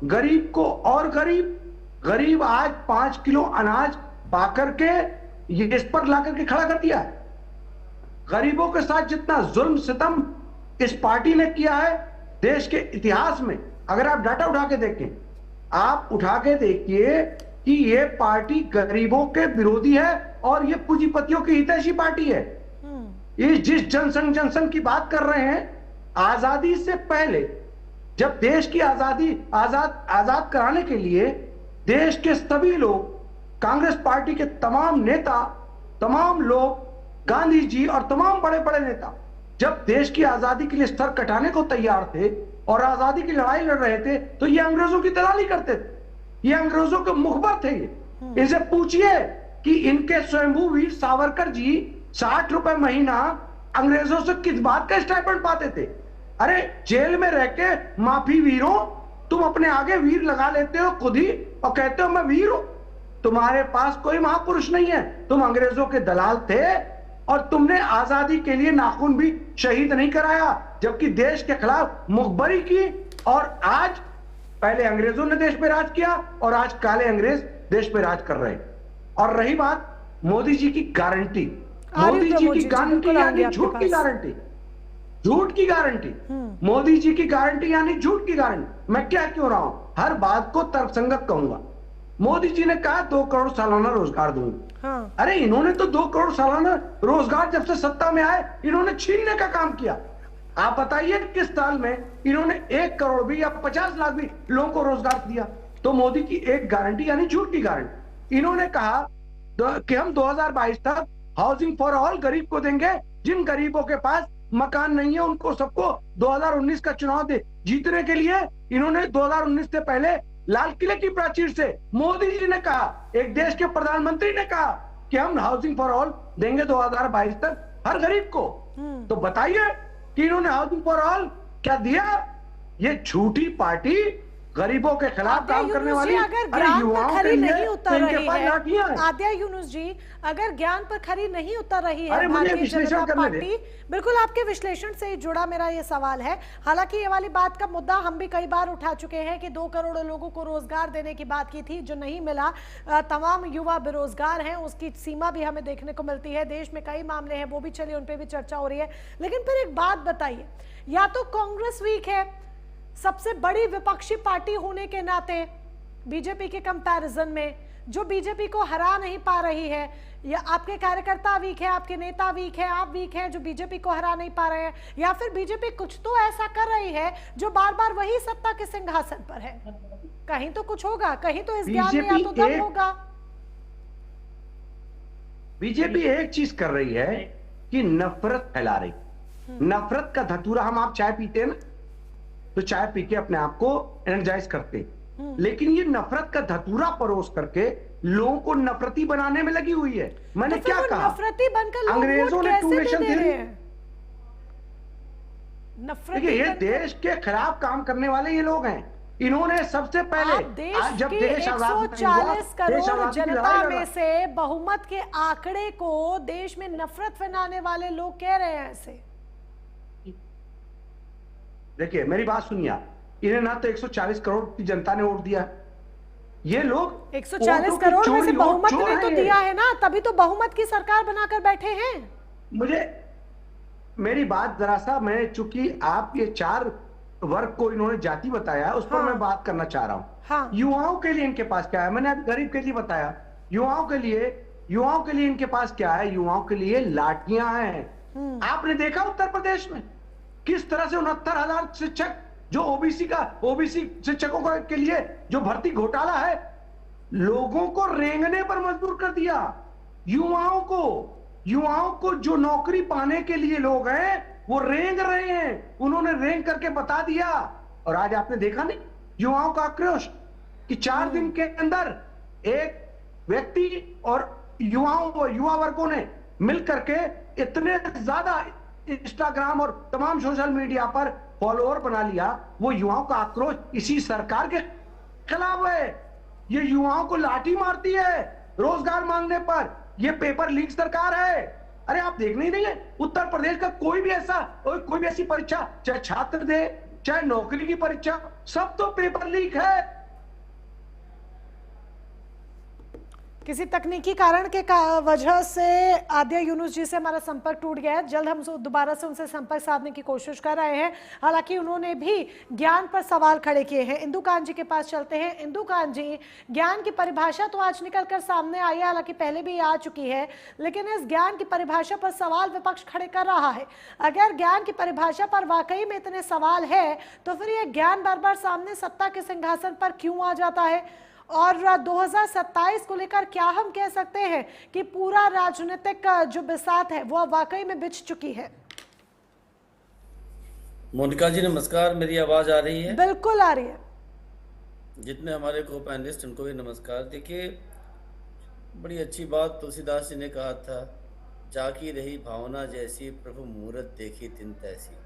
गरीब को और गरीब आज 5 किलो अनाज पाकर के ये इस पर लाकर के खड़ा कर दिया है। गरीबों के साथ जितना जुल्म सितम इस पार्टी ने किया है देश के इतिहास में, अगर आप डाटा उठा के देखें, आप उठा के देखिए कि ये पार्टी गरीबों के विरोधी है और ये पूंजीपतियों की हितैषी पार्टी है। ये जिस जनसंघ की बात कर रहे हैं, आजादी से पहले जब देश की आजादी आजाद कराने के लिए देश के सभी लोग, कांग्रेस पार्टी के तमाम नेता, तमाम लोग, गांधी जी और तमाम बड़े बड़े नेता जब देश की आजादी के लिए सर कटाने को तैयार थे और आजादी की लड़ाई लड़ रहे थे, तो ये अंग्रेजों की दलाली करते थे। ये अंग्रेजों के मुखबर थे। ये इनसे पूछिए कि इनके स्वयंभू वीर सावरकर जी 60 रुपए महीना अंग्रेजों से किस बात का स्टाइपेंड पाते थे? अरे जेल में रह के माफी वीरों, तुम अपने आगे वीर लगा लेते हो खुद ही और कहते हो मैं वीर हूं। तुम्हारे पास कोई महापुरुष नहीं है, तुम अंग्रेजों के दलाल थे और तुमने आजादी के लिए नाखून भी शहीद नहीं कराया, जबकि देश के खिलाफ मुखबरी की। और आज पहले अंग्रेजों ने देश पे राज किया और आज काले अंग्रेज देश पे राज कर रहे हैं। और रही बात मोदी जी की गारंटी, मोदी जी की गारंटी यानी झूठ की गारंटी, झूठ की गारंटी, मोदी जी की गारंटी यानी झूठ की गारंटी। मैं क्या क्यों रहा हूं, हर बात को तर्कसंगत कहूंगा। मोदी जी ने कहा 2 करोड़ सालाना रोजगार दूंगा। अरे इन्होंने तो 2 करोड़ सालाना रोजगार जब से सत्ता में आए इन्होंने छीनने का काम किया। आप बताइए किस साल में इन्होंने 1 करोड़ भी या 50 लाख भी लोगों को रोजगार दिया? तो मोदी की एक गारंटी यानी झूठ की गारंटी। इन्होंने कहा कि हम 2022 तक हाउसिंग फॉर ऑल गरीब को देंगे। जिन गरीबों के पास मकान नहीं है उनको सबको 2019 का चुनाव जीतने के लिए इन्होंने 2019 से पहले लाल किले की प्राचीर से मोदी जी ने कहा, एक देश के प्रधानमंत्री ने कहा कि हम हाउसिंग फॉर ऑल देंगे 2022 तक हर गरीब को। तो बताइए कि इन्होंने हाउसिंग फॉर ऑल क्या दिया? ये झूठी पार्टी गरीबों के खिलाफ काम करने वाली। अगर ज्ञान पर खरी नहीं उतर रही है आद्या यूनुस जी, अगर ज्ञान पर खरी नहीं उतर रही है भारतीय जनता पार्टी, बिल्कुल आपके विश्लेषण से जुड़ा मेरा ये सवाल है। हालांकि ये वाली बात का मुद्दा हम भी कई बार उठा चुके हैं कि 2 करोड़ लोगों को रोजगार देने की बात की थी जो नहीं मिला। तमाम युवा बेरोजगार हैं, उसकी सीमा भी हमें देखने को मिलती है। देश में कई मामले हैं, वो भी चलिए उन पर भी चर्चा हो रही है। लेकिन फिर एक बात बताइए, या तो कांग्रेस वीक है, सबसे बड़ी विपक्षी पार्टी होने के नाते बीजेपी के कंपैरिजन में, जो बीजेपी को हरा नहीं पा रही है, या आपके कार्यकर्ता वीक है, आपके नेता वीक है, आप वीक हैं जो बीजेपी को हरा नहीं पा रहे हैं, या फिर बीजेपी कुछ तो ऐसा कर रही है जो बार बार वही सत्ता के सिंहासन पर है? कहीं तो कुछ होगा, कहीं तो इस ज्ञान में या तो दम होगा। बीजेपी एक चीज कर रही है कि नफरत फैला रही। नफरत का धतूरा, हम आप चाय पीते हैं ना, तो चाय पी के अपने आप को एनर्जाइज करते, लेकिन ये नफरत का धतूरा परोस करके लोगों को नफरती बनाने में लगी हुई है। मैंने तो क्या कहा, नफरती बनकर अंग्रेजों ने 2 नेशन थ्योरी। नफरती देखिए, ये देश के खिलाफ काम करने वाले ये लोग हैं। इन्होंने सबसे पहले आप देश जब की देश आजाद नहीं हुआ, 140 देश करोड़ आजादी की जनता लड़ाई में लड़ा। से बहुमत के आंकड़े को देश में नफरत फैलाने वाले लोग कह रहे हैं ऐसे। देखिए मेरी बात सुनिए, इन्हें ना तो 140 करोड़ की जनता ने वोट दिया, ये लोग 140 वोटों की करोड़ में से चोरी और बहुमत चोर ने हैं तो ये। दिया है ना, तभी तो बहुमत की सरकार बनाकर बैठे हैं। मुझे मेरी बात जरा सा, मैं चूंकि आप ये 4 वर्ग को इन्होंने जाति बताया, उस पर हाँ। मैं बात करना चाह रहा हूं। हाँ। युवाओं के लिए इनके पास क्या है, मैंने अभी गरीब के लिए बताया, युवाओं के लिए इनके पास क्या है, युवाओं के लिए लाठियां हैं। आपने देखा उत्तर प्रदेश में किस तरह से 69,000 शिक्षक जो ओबीसी शिक्षकों के लिए जो भर्ती घोटाला है, लोगों को रेंगने पर मजबूर कर दिया। युवाओं को जो नौकरी पाने के लिए लोग हैं वो रेंग रहे हैं, उन्होंने रेंग करके बता दिया। और आज आपने देखा नहीं युवाओं का आक्रोश कि 4 दिन के अंदर एक व्यक्ति और युवा वर्गों ने मिलकर के इतने ज्यादा इंस्टाग्राम और तमाम सोशल मीडिया पर फॉलोअर बना लिया। वो युवाओं का आक्रोश इसी सरकार के खिलाफ है। ये युवाओं को लाठी मारती है रोजगार मांगने पर, ये पेपर लीक सरकार है। अरे आप देखने ही नहीं है उत्तर प्रदेश का कोई भी ऐसी परीक्षा, चाहे छात्र दे चाहे नौकरी की परीक्षा, सब तो पेपर लीक है। किसी तकनीकी कारण के वजह से आद्या यूनुस जी से हमारा संपर्क टूट गया है। जल्द हम दोबारा से उनसे संपर्क साधने की कोशिश कर रहे हैं। हालांकि उन्होंने भी ज्ञान पर सवाल खड़े किए हैं। इंदु कांत जी के पास चलते हैं। इंदु कांत जी, ज्ञान की परिभाषा तो आज निकलकर सामने आई है, हालांकि पहले भी आ चुकी है, लेकिन इस ज्ञान की परिभाषा पर सवाल विपक्ष खड़े कर रहा है। अगर ज्ञान की परिभाषा पर वाकई में इतने सवाल है तो फिर यह ज्ञान बार बार सामने सत्ता के सिंहासन पर क्यों आ जाता है? और 2027 को लेकर क्या हम कह सकते हैं कि पूरा राजनीतिक जो बिसात है वो वाकई में बिछ चुकी है? मोनिका जी नमस्कार, मेरी आवाज आ रही है? बिल्कुल आ रही है। जितने हमारे को पैनलिस्ट उनको भी नमस्कार। देखिए, बड़ी अच्छी बात तुलसीदास जी ने कहा था, जाकी रही भावना जैसी प्रभु मुहूर्त देखी तिन तैसी।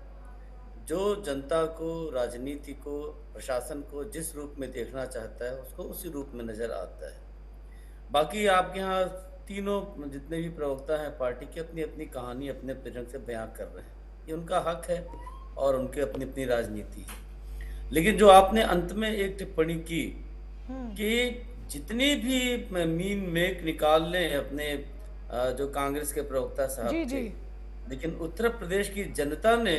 जो जनता को, राजनीति को, प्रशासन को जिस रूप में देखना चाहता है उसको उसी रूप में नज़र आता है। बाकी आपके यहाँ तीनों जितने भी प्रवक्ता हैं पार्टी के अपनी अपनी कहानी अपने अपने ढंग से बयां कर रहे हैं, ये उनका हक है और उनकी अपनी अपनी राजनीति है। लेकिन जो आपने अंत में एक टिप्पणी की कि जितनी भी मीन मेक निकाल लें अपने जो कांग्रेस के प्रवक्ता साहब थे, लेकिन उत्तर प्रदेश की जनता ने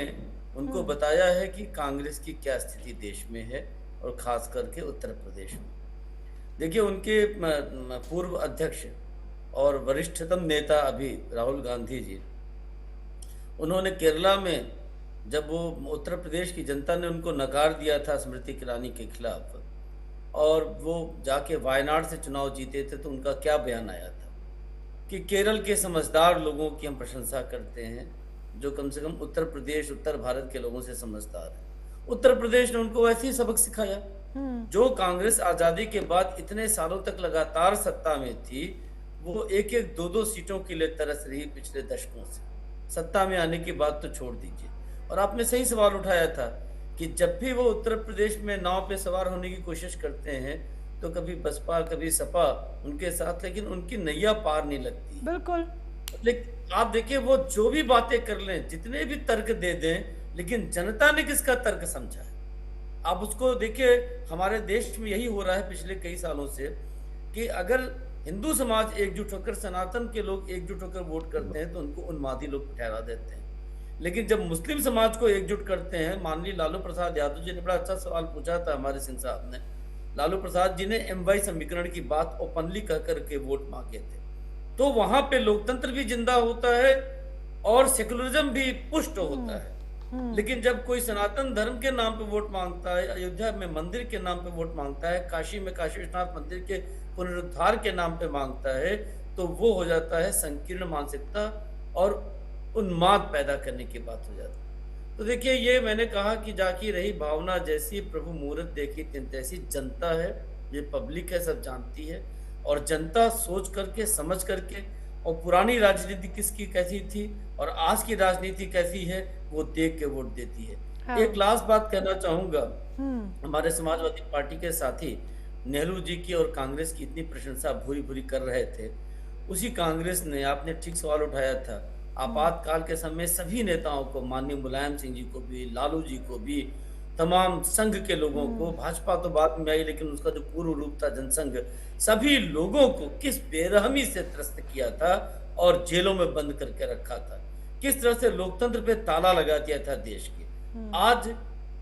उनको बताया है कि कांग्रेस की क्या स्थिति देश में है और खास करके उत्तर प्रदेश में। देखिए, उनके पूर्व अध्यक्ष और वरिष्ठतम नेता अभी राहुल गांधी जी, उन्होंने केरला में जब वो उत्तर प्रदेश की जनता ने उनको नकार दिया था स्मृति ईरानी के खिलाफ और वो जाके वायनाड से चुनाव जीते थे, तो उनका क्या बयान आया था कि केरल के समझदार लोगों की हम प्रशंसा करते हैं जो कम से कम उत्तर प्रदेश, उत्तर भारत के लोगों से समझदार है। उत्तर प्रदेश ने उनको वैसे ही सबक सिखाया। जो कांग्रेस आजादी के बाद इतने सालों तक लगातार सत्ता में थी, वो एक एक दो दो सीटों के लिए तरस रही पिछले दशकों से। सत्ता में आने की बात तो छोड़ दीजिए। और आपने सही सवाल उठाया था कि जब भी वो उत्तर प्रदेश में नाव पे सवार होने की कोशिश करते हैं तो कभी बसपा कभी सपा उनके साथ, लेकिन उनकी नैया पार नहीं लगती। बिल्कुल। लेकिन आप देखिए, वो जो भी बातें कर लें, जितने भी तर्क दे दें, लेकिन जनता ने किसका तर्क समझा है? आप उसको देखिए, हमारे देश में यही हो रहा है पिछले कई सालों से कि अगर हिंदू समाज एकजुट होकर, सनातन के लोग एकजुट होकर वोट करते हैं तो उनको उन्मादी लोग ठहरा देते हैं। लेकिन जब मुस्लिम समाज को एकजुट करते हैं, माननीय लालू प्रसाद यादव जी ने बड़ा अच्छा सवाल पूछा था हमारे सिंह साहब ने। लालू प्रसाद जी ने MY समीकरण की बात ओपनली कह करके वोट मांगे थे, तो वहां पे लोकतंत्र भी जिंदा होता है और सेकुलरिज्म भी पुष्ट होता है। लेकिन जब कोई सनातन धर्म के नाम पे वोट मांगता है, अयोध्या में मंदिर के नाम पे वोट मांगता है, काशी में काशी विश्वनाथ मंदिर के पुनरुद्धार के नाम पे मांगता है, तो वो हो जाता है संकीर्ण मानसिकता और उन्माद पैदा करने की बात हो जाती है। तो देखिए, ये मैंने कहा कि जाकी रही भावना जैसी प्रभु मुहूर्त देखी तिन तैसी। जनता है, ये पब्लिक है, सब जानती है। और जनता सोच करके, समझ करके, और पुरानी राजनीति किसकी कैसी थी और आज की राजनीति कैसी है, वो देख के वोट देती है। हाँ। एक लास्ट बात कहना चाहूंगा हमारे समाजवादी पार्टी के साथी नेहरू जी की और कांग्रेस की इतनी प्रशंसा भूरी भूरी कर रहे थे, उसी कांग्रेस ने, आपने ठीक सवाल उठाया था, आपातकाल के समय सभी नेताओं को, माननीय मुलायम सिंह जी को भी, लालू जी को भी, तमाम संघ के लोगों को, भाजपा तो बाद में आई लेकिन उसका जो पूर्व रूप था जनसंघ, सभी लोगों को किस बेरहमी से त्रस्त किया था और जेलों में बंद करके रखा था, किस तरह से लोकतंत्र पे ताला लगा दिया था देश के। आज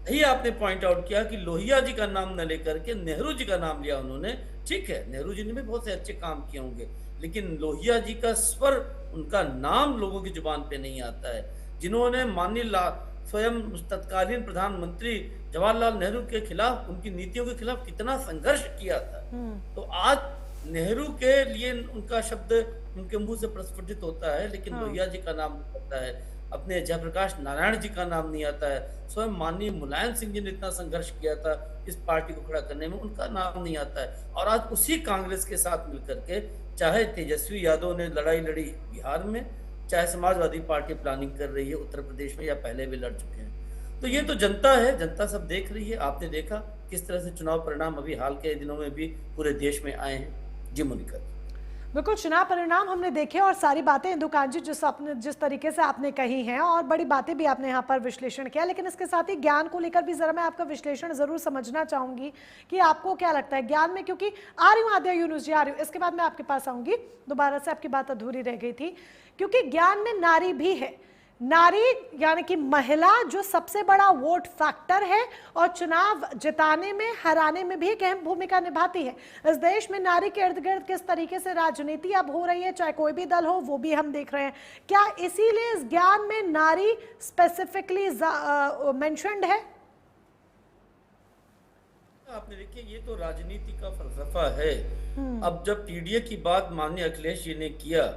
ही आपने पॉइंट आउट किया कि लोहिया जी का नाम न लेकर के नेहरू जी का नाम लिया उन्होंने। ठीक है, नेहरू जी ने भी बहुत से अच्छे काम किए होंगे, लेकिन लोहिया जी का स्वर, उनका नाम लोगों की जुबान पे नहीं आता है, जिन्होंने माननीय स्वयं तत्कालीन प्रधानमंत्री जवाहरलाल नेहरू के खिलाफ, उनकी नीतियों के खिलाफ कितना संघर्ष किया था। तो आज नेहरू के लिए उनका शब्द उनके मुंह से प्रस्फुटित होता है, लेकिन लोहिया जी का नाम नहीं आता है, अपने जयप्रकाश नारायण जी का नाम नहीं आता है, स्वयं माननीय मुलायम सिंह जी ने इतना संघर्ष किया था इस पार्टी को खड़ा करने में, उनका नाम नहीं आता है। और आज उसी कांग्रेस के साथ मिलकर के, चाहे तेजस्वी यादव ने लड़ाई लड़ी बिहार में, चाहे समाजवादी पार्टी प्लानिंग कर रही है उत्तर प्रदेश में, या पहले भी लड़ चुके हैं। तो ये तो जनता है, जनता सब देख रही है। आपने देखा किस तरह से चुनाव परिणाम अभी हाल के दिनों में भी पूरे देश में आए हैं। जी मोनिका, बिल्कुल, चुनाव परिणाम हमने देखे और सारी बातें इंदु कांत जी जिस तरीके से आपने कही हैं और बड़ी बातें भी आपने यहाँ पर विश्लेषण किया, लेकिन इसके साथ ही ज्ञान को लेकर भी जरा मैं आपका विश्लेषण जरूर समझना चाहूंगी कि आपको क्या लगता है ज्ञान में, क्योंकि आ रही हूँ आद्या यूनुस जी, आ रही हूँ, इसके बाद मैं आपके पास आऊंगी, दोबारा से आपकी बात अधूरी रह गई थी, क्योंकि ज्ञान में नारी भी है, नारी यानी कि महिला जो सबसे बड़ा वोट फैक्टर है और चुनाव जिताने में, हराने में भी एक अहम भूमिका निभाती है। इस देश में नारी के इर्द गिर्द किस तरीके से राजनीति अब हो रही है, चाहे कोई भी दल हो, वो भी हम देख रहे हैं। क्या इसीलिए इस ज्ञान में नारी स्पेसिफिकली मेंशन्ड है? आपने देखिए, ये तो राजनीति का फलसफा है। अब जब पीडीए की बात माननीय अखिलेश जी ने किया,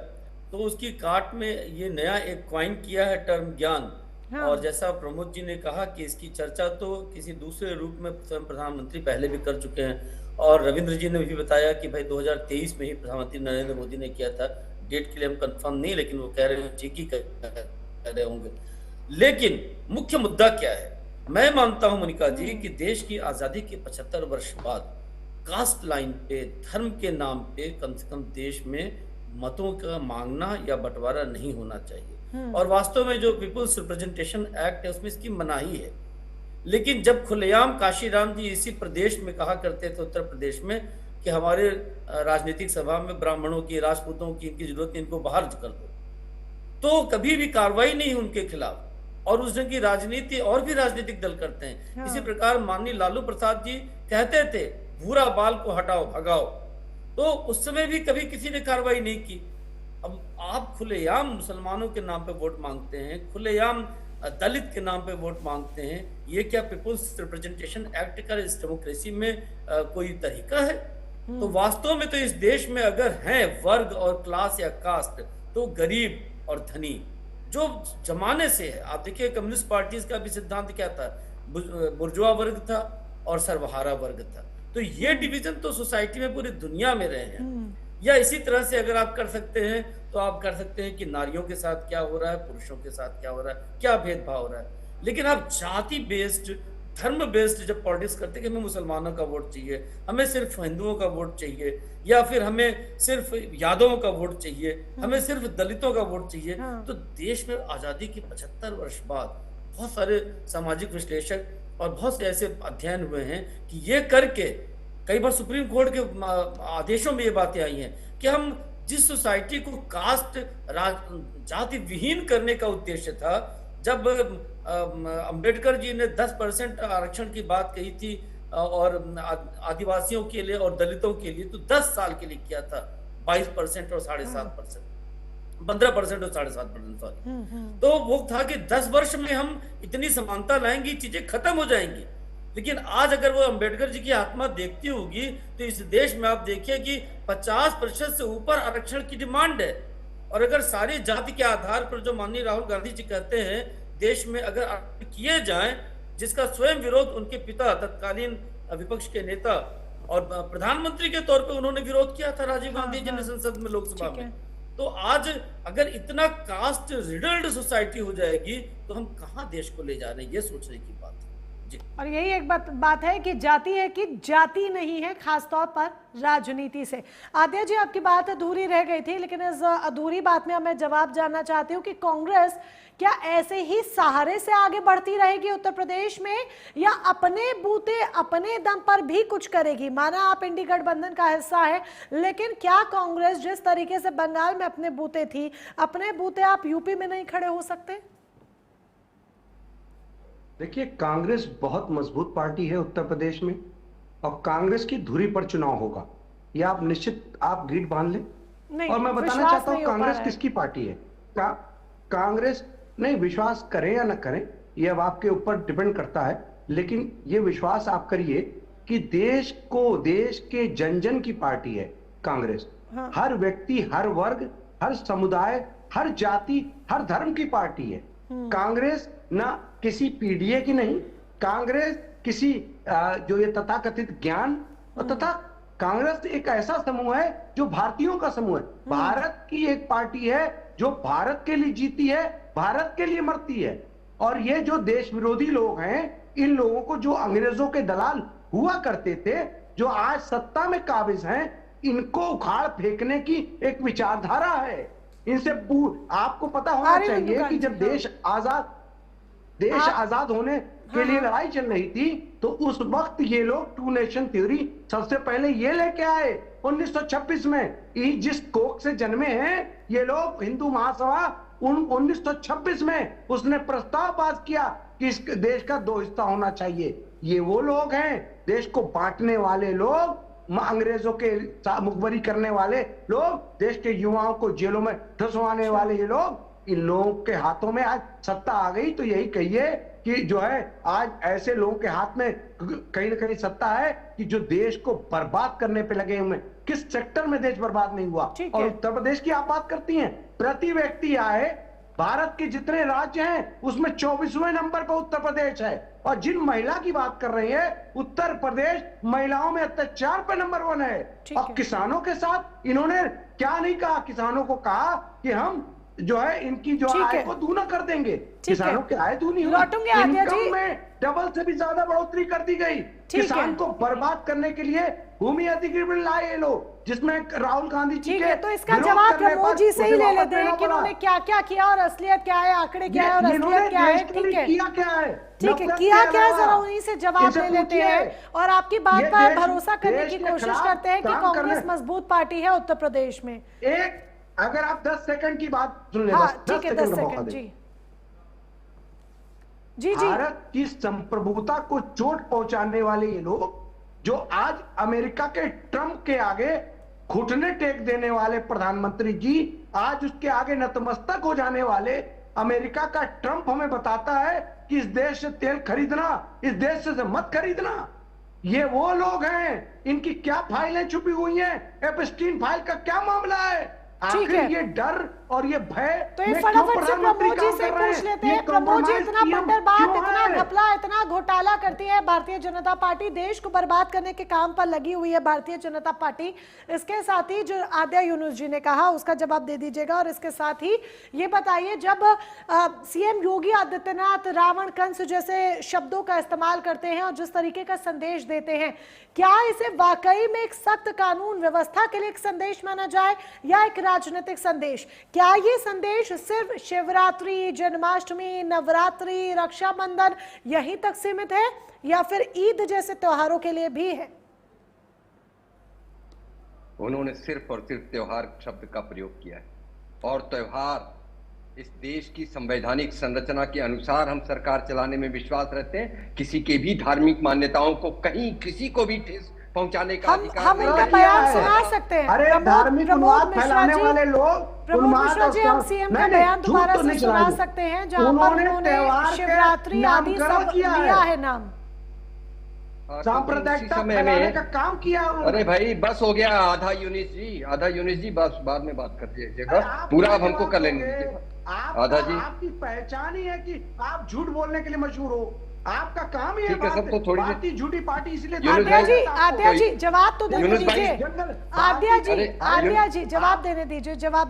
तो उसकी काट में ये नया एक क्वाइन किया है टर्म ज्ञान। हाँ। और जैसा प्रमोद जी ने कहा कि इसकी चर्चा तो किसी दूसरे रूप में स्वयं प्रधानमंत्री पहले भी कर चुके हैं, और रविंद्र जी ने भी बताया कि भाई 2023 में ही प्रधानमंत्री नरेंद्र मोदी ने किया था। डेट के लिए हम कंफर्म नहीं, लेकिन वो कह रहे हैं ठीक ही कह रहे होंगे। लेकिन मुख्य मुद्दा क्या है? मैं मानता हूं मोनिका जी कि देश की आजादी के 75 वर्ष बाद कास्ट लाइन पे, धर्म के नाम पे कम से कम देश में मतों का मांगना या बंटवारा नहीं होना चाहिए। और वास्तव में जो पीपुल्स रिप्रेजेंटेशन एक्ट है उसमें इसकी मनाही है। लेकिन जब खुलेआम काशीराम जी इसी प्रदेश में कहा करते थे, उत्तर प्रदेश में, कि हमारे राजनीतिक सभा में ब्राह्मणों की, राजपूतों की इनकी जरूरत नहीं, इनको बाहर कर दो, तो कभी भी कार्रवाई नहीं उनके खिलाफ। और उस ढंग की राजनीति और भी राजनीतिक दल करते हैं। हाँ। इसी प्रकार माननीय लालू प्रसाद जी कहते थे भूरा बाल को हटाओ, भगाओ, तो उस समय भी कभी किसी ने कार्रवाई नहीं की। अब आप खुलेआम मुसलमानों के नाम पे वोट मांगते हैं, खुलेआम दलित के नाम पे वोट मांगते हैं। ये क्या पीपुल्स रिप्रेजेंटेशन एक्ट का इस डेमोक्रेसी में कोई तरीका है? तो वास्तव में तो इस देश में अगर हैं वर्ग और क्लास या कास्ट, तो गरीब और धनी जो जमाने से है। आप देखिए कम्युनिस्ट पार्टीज का भी सिद्धांत क्या था? बुर्जुआ वर्ग था और सर्वहारा वर्ग था। तो ये डिवीजन तो सोसाइटी में पूरी दुनिया में रहे हैं। या इसी तरह से अगर आप कर सकते हैं तो आप कर सकते हैं कि नारियों के साथ क्या हो रहा है, पुरुषों के साथ क्या हो रहा है, क्या भेदभाव हो रहा है। लेकिन आप जाति बेस्ड, धर्म बेस्ड जब पॉलिटिक्स करते हैं कि हमें मुसलमानों का वोट चाहिए, हमें सिर्फ हिंदुओं का वोट चाहिए, या फिर हमें सिर्फ यादवों का वोट चाहिए, हमें सिर्फ दलितों का वोट चाहिए, तो देश में आजादी के 75 वर्ष बाद बहुत सारे सामाजिक विश्लेषक और बहुत से ऐसे अध्ययन हुए हैं कि ये करके कई बार सुप्रीम कोर्ट के आदेशों में ये बातें आई हैं कि हम जिस सोसाइटी को कास्ट जाति विहीन करने का उद्देश्य था, जब अंबेडकर जी ने 10% आरक्षण की बात कही थी और आदिवासियों के लिए और दलितों के लिए, तो 10 साल के लिए किया था 22% और 7.5%, 15% और 7.5%, सॉरी। तो वो था कि 10 वर्ष में हम इतनी समानता लाएंगे, चीजें खत्म हो जाएंगी। लेकिन आज अगर वो अंबेडकर जी की आत्मा देखती होगी तो इस देश में आप देखिए कि 50% से ऊपर आरक्षण की डिमांड है। और अगर सारी जाति के आधार पर जो माननीय राहुल गांधी जी कहते हैं देश में अगर किए जाएं, जिसका स्वयं विरोध उनके पिता तत्कालीन विपक्ष के नेता और प्रधानमंत्री के तौर पे उन्होंने विरोध किया था, राजीव गांधी जी ने संसद में, लोकसभा में। तो आज अगर इतना कास्ट रिडल्ड सोसाइटी हो जाएगी तो हम कहां देश को ले जा रहे हैं, ये सोचने की बात है। और यही एक बात है कि जाति है कि जाति नहीं है, खासतौर पर राजनीति से। आद्या जी, आपकी बात अधूरी रह गई थी, लेकिन इस अधूरी बात में मैं जवाब जानना चाहती हूँ कि कांग्रेस क्या ऐसे ही सहारे से आगे बढ़ती रहेगी उत्तर प्रदेश में, या अपने बूते अपने दम पर भी कुछ करेगी? माना आप इंडी गठबंधन का हिस्सा है, लेकिन क्या कांग्रेस जिस तरीके से बंगाल में अपने बूते थी, अपने बूते आप यूपी में नहीं खड़े हो सकते? देखिए, कांग्रेस बहुत मजबूत पार्टी है उत्तर प्रदेश में, और कांग्रेस की धुरी पर चुनाव होगा, ये आप निश्चित आप गीत बांध लें। और मैं बताना चाहता हूं कांग्रेस किसकी पार्टी है। कांग्रेस नहीं, विश्वास करें या न करें ये अब आपके ऊपर डिपेंड करता है, लेकिन ये विश्वास आप करिए कि देश के जन जन की पार्टी है कांग्रेस। हाँ। हर व्यक्ति, हर वर्ग, हर समुदाय, हर जाति, हर धर्म की पार्टी है कांग्रेस। ना किसी पीडीए की नहीं, कांग्रेस किसी जो ये तथाकथित ज्ञान, और तथा कांग्रेस एक ऐसा समूह है जो भारतीयों का समूह है। भारत की एक पार्टी है जो भारत के लिए जीती है, भारत के लिए मरती है। और ये जो देश विरोधी लोग हैं, इन लोगों को, जो अंग्रेजों के दलाल हुआ करते थे, जो आज सत्ता में काबिज हैं, इनको उखाड़ फेंकने की एक विचारधारा है। इनसे आपको पता होना चाहिए कि जब देश आजाद होने के लिए लड़ाई चल रही थी, तो उस वक्त ये लोग टू नेशन थ्योरी सबसे पहले ये लेके आए 1926 में। जिस कोख से जन्मे हैं ये लोग, हिंदू महासभा 1926 में उसने प्रस्ताव पास किया कि इस देश का 2 हिस्सा होना चाहिए। ये वो लोग हैं, देश को बांटने वाले लोग, अंग्रेजों के मुखबरी करने वाले लोग, देश के युवाओं को जेलों में धंसवाने वाले ये लोग। इन लोगों के हाथों में आज सत्ता आ गई, तो यही कहिए कि जो है आज ऐसे लोगों के हाथ में कहीं ना कहीं सत्ता है कि जो देश को बर्बाद करने पे लगे हुए। किस सेक्टर में देश बर्बाद नहीं हुआ? और उत्तर प्रदेश की आप बात करती हैं, प्रति व्यक्ति आए भारत के जितने राज्य हैं उसमें 24वें नंबर पर उत्तर प्रदेश है। और जिन महिला की बात कर रही है, उत्तर प्रदेश महिलाओं में अत्याचार पे नंबर 1 है। और किसानों के साथ इन्होंने क्या नहीं कहा, किसानों को कहा कि हम जो है इनकी जो आय को दूना कर देंगे। किसानों की आय दूनी हुई, इनकम में डबल से भी ज्यादा बढ़ोतरी कर दी गई। किसान को बर्बाद करने के लिए भूमि अधिग्रहण लाए ये लोग, जिसमें राहुल गांधी जी के, तो इसका जवाब प्रमोद जी से ही ले लेते हैं कि उन्होंने क्या क्या किया और असलियत क्या है, आंकड़े क्या है और असलियत क्या है। ठीक है, किया क्या है, ठीक है, किया क्या है, जरा उन्हीं से जवाब ले लेते हैं और आपकी बात पर भरोसा करने की कोशिश करते हैं कि कांग्रेस मजबूत पार्टी है उत्तर प्रदेश में। एक अगर आप 10 सेकंड की बात सुन ले, हाँ, ठीक है, 10 सेकंड जी। भारत की संप्रभुता को चोट पहुंचाने वाले ये लोग, जो आज अमेरिका के ट्रंप के आगे घुटने टेक देने वाले प्रधानमंत्री जी, आज उसके आगे नतमस्तक हो जाने वाले अमेरिका का ट्रंप हमें बताता है कि इस देश से तेल खरीदना, इस देश से मत खरीदना। ये वो लोग हैं, इनकी क्या फाइलें छुपी हुई हैं, एपस्टीन फाइल का क्या मामला है, आखिर ये डर और ये भय। तो ये फटाफट से प्रमोद जी से पूछ लेते हैं। प्रमोद जी, इतना बंडर बात, इतना घपला, इतना घोटाला करती है भारतीय जनता पार्टी, देश को बर्बाद करने के काम पर लगी हुई है भारतीय जनता पार्टी। इसके साथ ही जो आद्या यूनुस जी ने कहा उसका जवाब दे दीजिएगा, और इसके साथ ही ये बताइए, जब सीएम योगी आदित्यनाथ रावण कंस जैसे शब्दों का इस्तेमाल करते हैं और जिस तरीके का संदेश देते हैं, क्या इसे वाकई में एक सख्त कानून व्यवस्था के लिए एक संदेश माना जाए या एक राजनीतिक संदेश? क्या ये संदेश सिर्फ शिवरात्रि, जन्माष्टमी, नवरात्रि, रक्षाबंधन यहीं तक सीमित है या फिर ईद जैसे त्योहारों के लिए भी है? उन्होंने सिर्फ और सिर्फ त्योहार शब्द का प्रयोग किया है, और त्योहार इस देश की संवैधानिक संरचना के अनुसार हम सरकार चलाने में विश्वास रखते हैं। किसी के भी धार्मिक मान्यताओं को कहीं किसी को भी ठेस पहुंचाने का अधिकार हम इनका बयान सुना सकते हैं। अरे धार्मिक उन्माद फैलाने वाले लोग, प्रमोद मिश्रा जी, हम सीएम का बयान दोबारा से सुना सकते हैं जहां पर उन्होंने शिवरात्रि आदि सब लिया है नाम, सांप्रदायिकता फैलाने का काम किया। अरे भाई बस हो गया, आधा यूनिस जी बस बाद में बात कर दीजिएगा, पूरा अब हमको कर लेंगे। आधा जी, आपकी पहचान ही है कि आप झूठ बोलने के लिए मशहूर हो। आपका काम ही है ठीक है, सब तो थोड़ी देर- पार्टी झूठी पार्टी, इसलिए यूनुस आद्या जी जवाब तो देने यूनुस भाई- दीजिए। जनरल आद्या जी, अरे, आद्या जी जवाब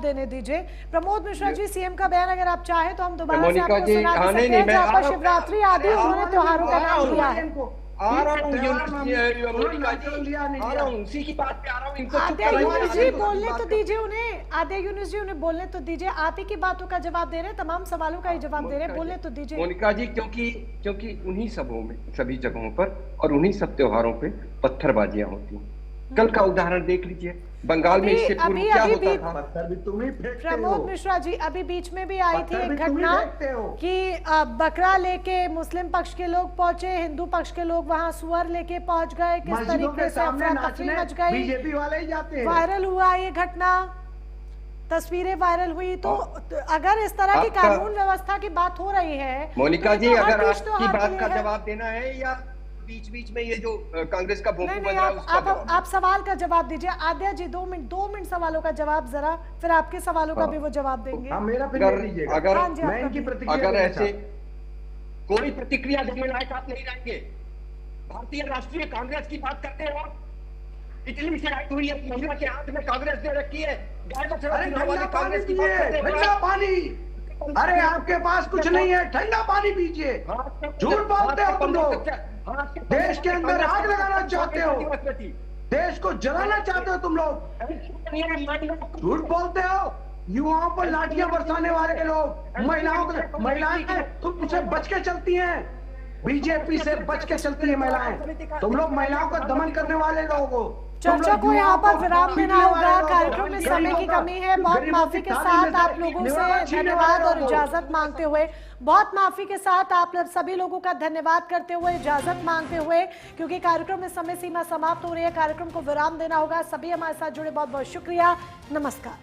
देने दीजिए। प्रमोद मिश्रा जी, सीएम का बयान अगर आप चाहें तो हम दोबारा से मोनिका आपको जी, सुना हाँ, सकते नहीं, हैं, मैं जहाँ आ पर रहा हूँ, शिवरात्रि आदि उन्होंने त्योहारों का नाम लिया है। आ रहा हूँ मोनिका जी, आ रहा हूँ, उसी की बात पे आ रहा हूँ, इनको चुप आद्या कराइए, यूनुस आगे जी तो- बोलने तो दीजिए उन्हें, आद्या यूनुस जी उन्हें बोलने तो दीजिए। आप ही की बातों का जवाब दे रहे हैं, तमाम सवालों का ही जवाब दे रहे हैं, बोलने तो दीजिए। मोनिका जी, क्योंकि उन्हीं सबों में, सभी जगहों पर और उन्हीं सब त्योहारों पे पत्थरबाजियां होती हैं। कल का उदाहरण देख लीजिए, बंगाल में इससे पूर्व क्या होता था। पत्थर भी तुम ही फेंकते हो। प्रमोद मिश्रा जी, अभी बीच में भी आई थी पत्थर एक भी तुम ही घटना फेंकते हो। कि बकरा लेके मुस्लिम पक्ष के लोग पहुंचे, हिंदू पक्ष के लोग वहां सुअर लेके पहुंच गए, किस मस्जिदों तरीके के से सामने अफरा तफरी नाचने मच गई, बीजेपी वाले ही जाते हैं। वायरल हुआ ये घटना, तस्वीरें वायरल हुई। तो अगर इस तरह की आपका- कानून व्यवस्था की बात हो रही है मोनिका तो जी, ये तो हर अगर तीज त्योहार आपकी के बात लिए का है। जवाब देना है या बीच बीच में ये जो कांग्रेस का भोंपू नहीं बज नहीं, रहा है उसका जवाब आप सवाल का जवाब दीजिए। आद्या जी 2 मिनट सवालों का जवाब जरा, फिर आपके सवालों का हाँ। भी वो जवाब देंगे। हाँ, मेरा फिर अगर नहीं दीजिएगा। अगर हाँ जी, मैं आपका इनकी भी। प्रतिक्रिया अगर देना ऐसे चाहता हूं। कोई प्रतिक्रिया देने लायक आप नहीं रहेंगे। भारतीय राष्ट्रीय कांग्रेस की बात करते हो, इटली से आई हुई एक महिला के हाथ में कांग्रेस दे रखी है, गाय बछड़ा अरे चुनाव वाली ठंडा पानी कांग्रेस की बात पीजिए, करते हो। ठंडा पानी। अरे आपके पास कुछ नहीं है, ठंडा पानी पीजिए। झूठ बोलते हो तुम लोग। देश के अंदर आग लगाना चाहते हो, देश को जलाना चाहते हो तुम लोग। झूठ बोलते हो। युवाओं पर लाठियां बरसाने वाले लोग, महिलाएं तुमसे बच के चलती हैं, बीजेपी से बच के चलती है महिलाएं। तुम लोग महिलाओं का दमन करने वाले लोग हो। चर्चा को यहाँ पर विराम देना होगा, कार्यक्रम में समय की कमी है। बहुत माफी के साथ आप लोगों से धन्यवाद और इजाजत मांगते हुए, बहुत माफी के साथ आप सभी लोगों का धन्यवाद करते हुए, इजाजत मांगते हुए, क्योंकि कार्यक्रम में समय सीमा समाप्त हो रही है, कार्यक्रम को विराम देना होगा। सभी हमारे साथ जुड़े बहुत बहुत शुक्रिया, नमस्कार।